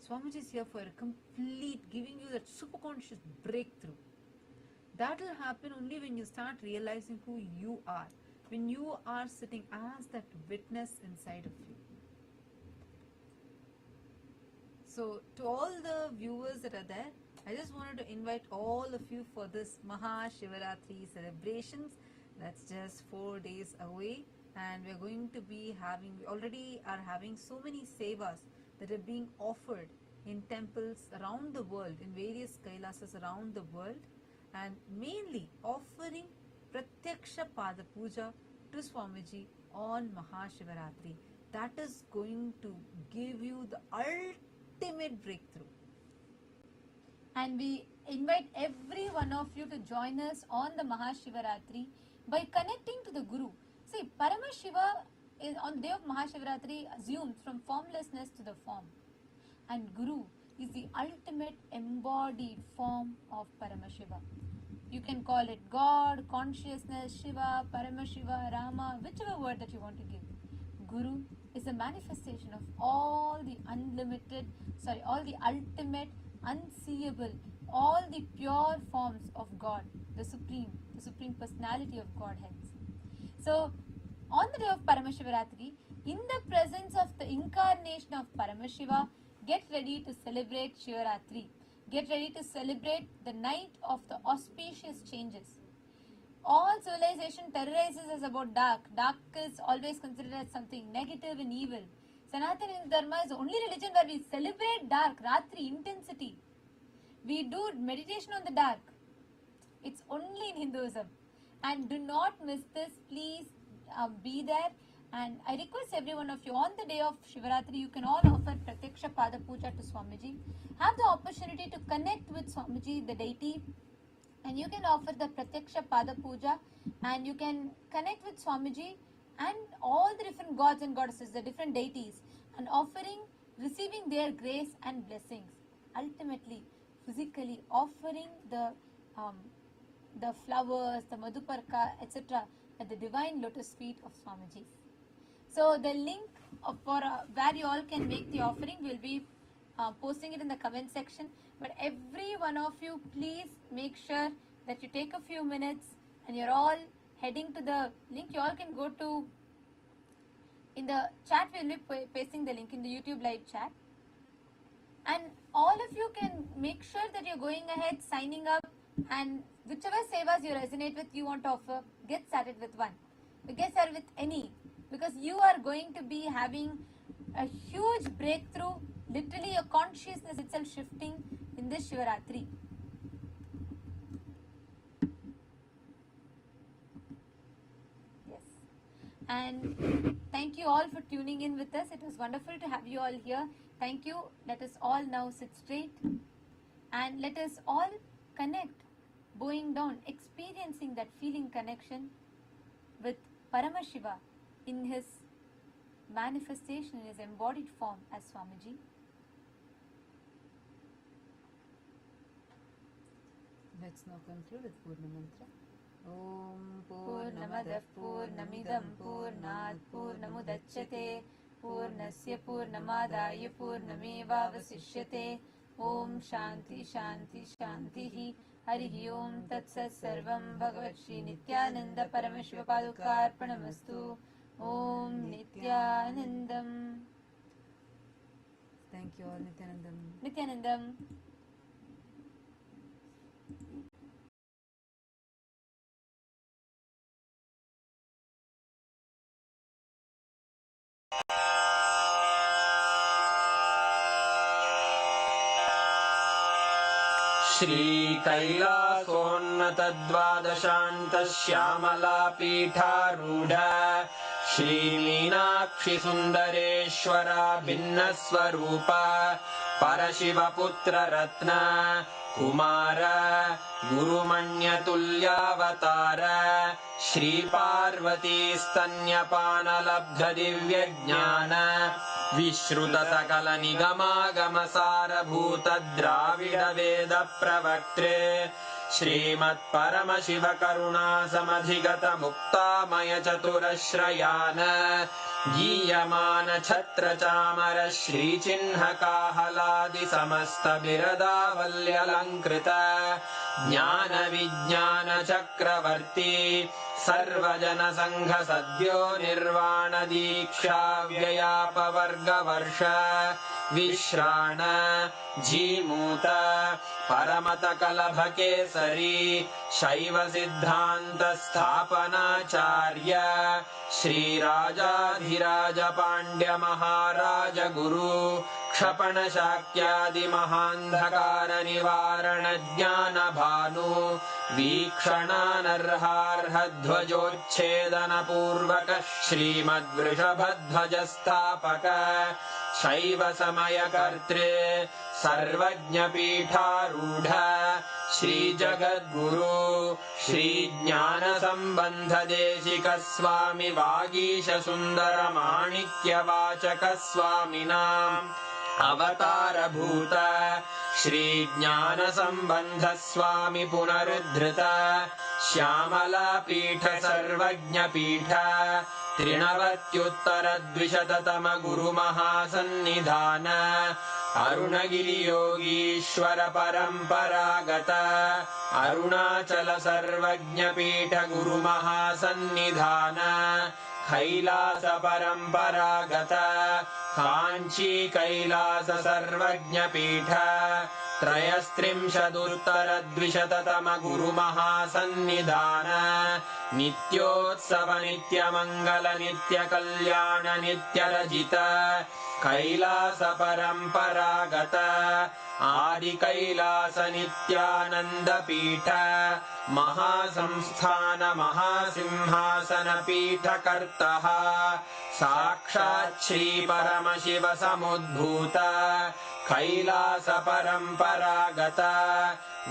Swamiji is here for a complete, giving you that superconscious breakthrough. That will happen only when you start realizing who you are, when you are sitting as that witness inside of you. So, to all the viewers that are there, I just wanted to invite all of you for this Maha Shivaratri celebrations. That's just 4 days away, and we're going to be having, we already are having so many sevas that are being offered in temples around the world, in various kailasas around the world, and mainly offering Pratyaksha Pada Puja to Swamiji on Mahashivaratri. That is going to give you the ultimate breakthrough. And we invite every one of you to join us on the Mahashivaratri by connecting to the Guru. See, Paramashiva is on the day of Mahashivaratri assumes from formlessness to the form. And Guru is the ultimate embodied form of Paramashiva. You can call it God, consciousness, Shiva, Paramashiva, Rama, whichever word that you want to give. Guru is a manifestation of all the ultimate, unseeable, all the pure forms of God, the Supreme Personality of Godhead. So, on the day of Paramashivaratri, in the presence of the incarnation of Paramashiva, get ready to celebrate Shivaratri. Get ready to celebrate the night of the auspicious changes. All civilization terrorizes us about dark. Dark is always considered as something negative and evil. Sanatana Hindu Dharma is the only religion where we celebrate dark, Ratri, intensity. We do meditation on the dark. It's only in Hinduism. And do not miss this. Please be there. And I request every one of you, on the day of Shivaratri, you can all offer Pratyaksha Pada Puja to Swamiji. Have the opportunity to connect with Swamiji, the deity, and you can offer the Pratyaksha Pada Puja, and you can connect with Swamiji and all the different gods and goddesses, the different deities, and receiving their grace and blessings. Ultimately, physically offering the flowers, the Madhuparka, etc. at the divine lotus feet of Swamiji. So the link for where you all can make the offering, will be posting it in the comment section. But every one of you, please make sure that you take a few minutes and you're all heading to the link. You all can go to, in the chat we'll be pasting the link in the YouTube live chat. And all of you can make sure that you're going ahead, signing up, and whichever sevas you resonate with, you want to offer, get started with one. Get started with any. Because you are going to be having a huge breakthrough, literally your consciousness itself shifting in this Shivaratri. Yes. And thank you all for tuning in with us. It was wonderful to have you all here. Thank you. Let us all now sit straight and let us all connect, bowing down, experiencing that feeling connection with Paramashiva in his manifestation, in his embodied form as Swamiji. Let's now conclude with Purna Mantra. Om Purnamadav Purnamidam Purnat Purnamudachyate Purnasya Purnamadaya Purnamevavasishyate. Om Shanti Shanti Shantihi. Harihi Om Tatsat Sarvam Bhagavat Shri Nityananda Paramashiva Padukarpanamastu. Om Nityanandam. Thank you all, Nityanandam. Nityanandam. श्रीकैलासोन्नतद्वादशान्तश्यामलापीठारूढ श्रीमीनाक्षिसुन्दरेश्वरा भिन्नस्वरूप परशिवपुत्ररत्न Kumar गुरुमण्यतुल्यावतार Shri Parvati स्तन्यपानलब्ध दिव्यज्ञान विश्रुत सकल निगमागमसारभूत द्राविड वेद प्रवक्त्रे श्रीमत्परमशिव करुणा समधिगत मुक्तामय चतुरश्रयान गीयमान छत्र चामर श्रीचिह्न काहलादि समस्त बिरदावल्यलङ्कृत ज्ञान विज्ञान चक्रवर्ती सर्वजन संघ सद्यो निर्वाण दीक्षा व्ययापवर्गवर्ष विश्राण जीमूत परमत कलभ केसरी शैव सिद्धांत स्थापनाचार्य श्रीराजाधिराज पांड्य महाराज गुरु क्षपण शाक्यादि महांधकार निवारण ज्ञान भानु वीक्षणानर्हार्ह ध्वजोच्छेदन पूर्वक श्रीमद्वृषभध्वज स्थापक शैव समय कर्त्रे सर्वज्ञ पीठारूढ़ श्री जगद्गुरु श्री ज्ञान संबंध देशिक स्वामी वागीश सुंदर माणिक्य वाचक स्वामिनाम् अवतार भूत श्री ज्ञान संबंध स्वामी पुनरुद्धृत श्यामला पीठ सर्वज्ञ पीठ त्रिनवत्युत्तर द्विशततम गुरु महासन्निधान अरुणगिरि योगीश्वर परंपरागत अरुणाचल सर्वज्ञ पीठ गुरु महासन्निधान कैलास परंपरागत कांची कैलास सर्वज्ञ पीठ त्रयस्त्रिंशदुत्तर द्विशततम गुरु महासन्निधान नित्योत्सव नित्य मंगल नित्य कल्याण नित्य रजित कैलास परंपरागत आदि कैलास नित्यानंद पीठ महासंस्थान महासिंहासन पीठ कर्तः साक्षात् श्री परमशिव समुद्भूत कैलास परंपरागत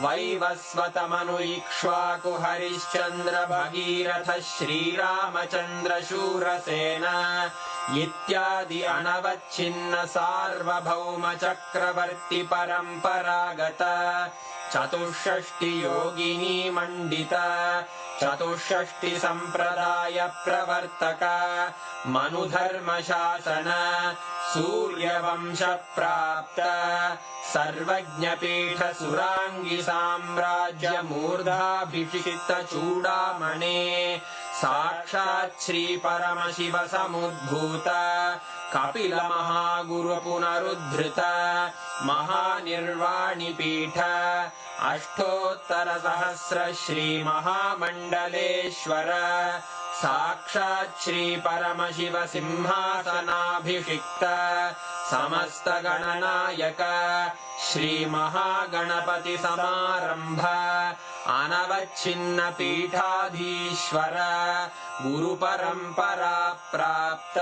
वैवस्वत मनु इक्ष्वाकु हरिश्चंद्र भगीरथ श्रीरामचंद्र शूरसेन इत्यादि अनवच्छिन्न सार्वभौम चक्रवर्ती परंपरागत चतुष्षष्टि योगिनी मंडित चतुष्षष्टि संप्रदाय प्रवर्तक मनुधर्म शासन सूर्यवंश प्राप्त सर्वज्ञ पीठ सुरांगी साम्राज्य मूर्धाभिषिक्त चूड़ामणे साक्षात् श्री परमशिव समुद्भूत कपिल महागुरु पुनरुद्धृत महानिर्वाणि पीठ अष्टोत्तर सहस्र श्री महामंडलेश्वर साक्षात् श्री परमशिव सिंहासनाभिषिक्त समस्त गणनायक श्री महागणपति समारंभ अनवच्छिन्न पीठाधीश्वर गुरु परंपरा प्राप्त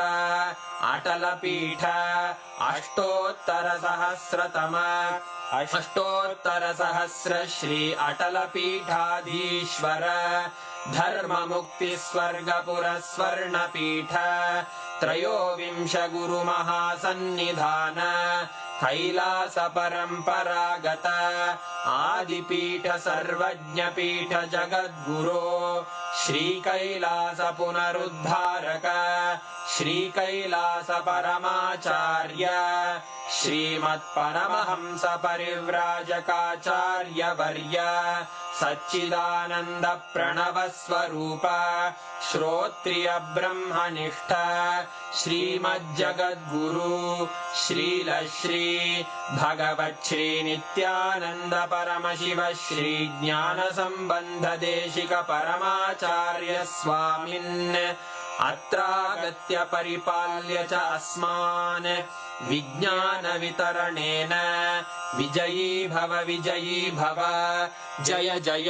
अटल पीठ अष्टोत्तर सहस्र श्री अटल पीठाधीश्वर धर्म मुक्ति स्वर्गपुर स्वर्ण पीठ त्रयोविंश गुरु महासन्निधान कैलास परंपरागत आदिपीठ सर्वज्ञ पीठ जगद्गुरो श्री कैलास पुनरुद्धारक श्री कैलास परमाचार्य श्रीमत्परमहंस परिव्राजकाचार्य वर्य सच्चिदानंद प्रणव स्वरूप श्रोत्रिय ब्रह्मनिष्ठ श्रीमज्जगद्गुरु श्रील श्री भगवत् श्री नित्यानंद परमशिव श्री ज्ञान संबंध देशिक परमाचार्य स्वामिन् अत्रागत्य परिपाल्य च अस्मान् विज्ञान वितरणेन विजयी भव जय जय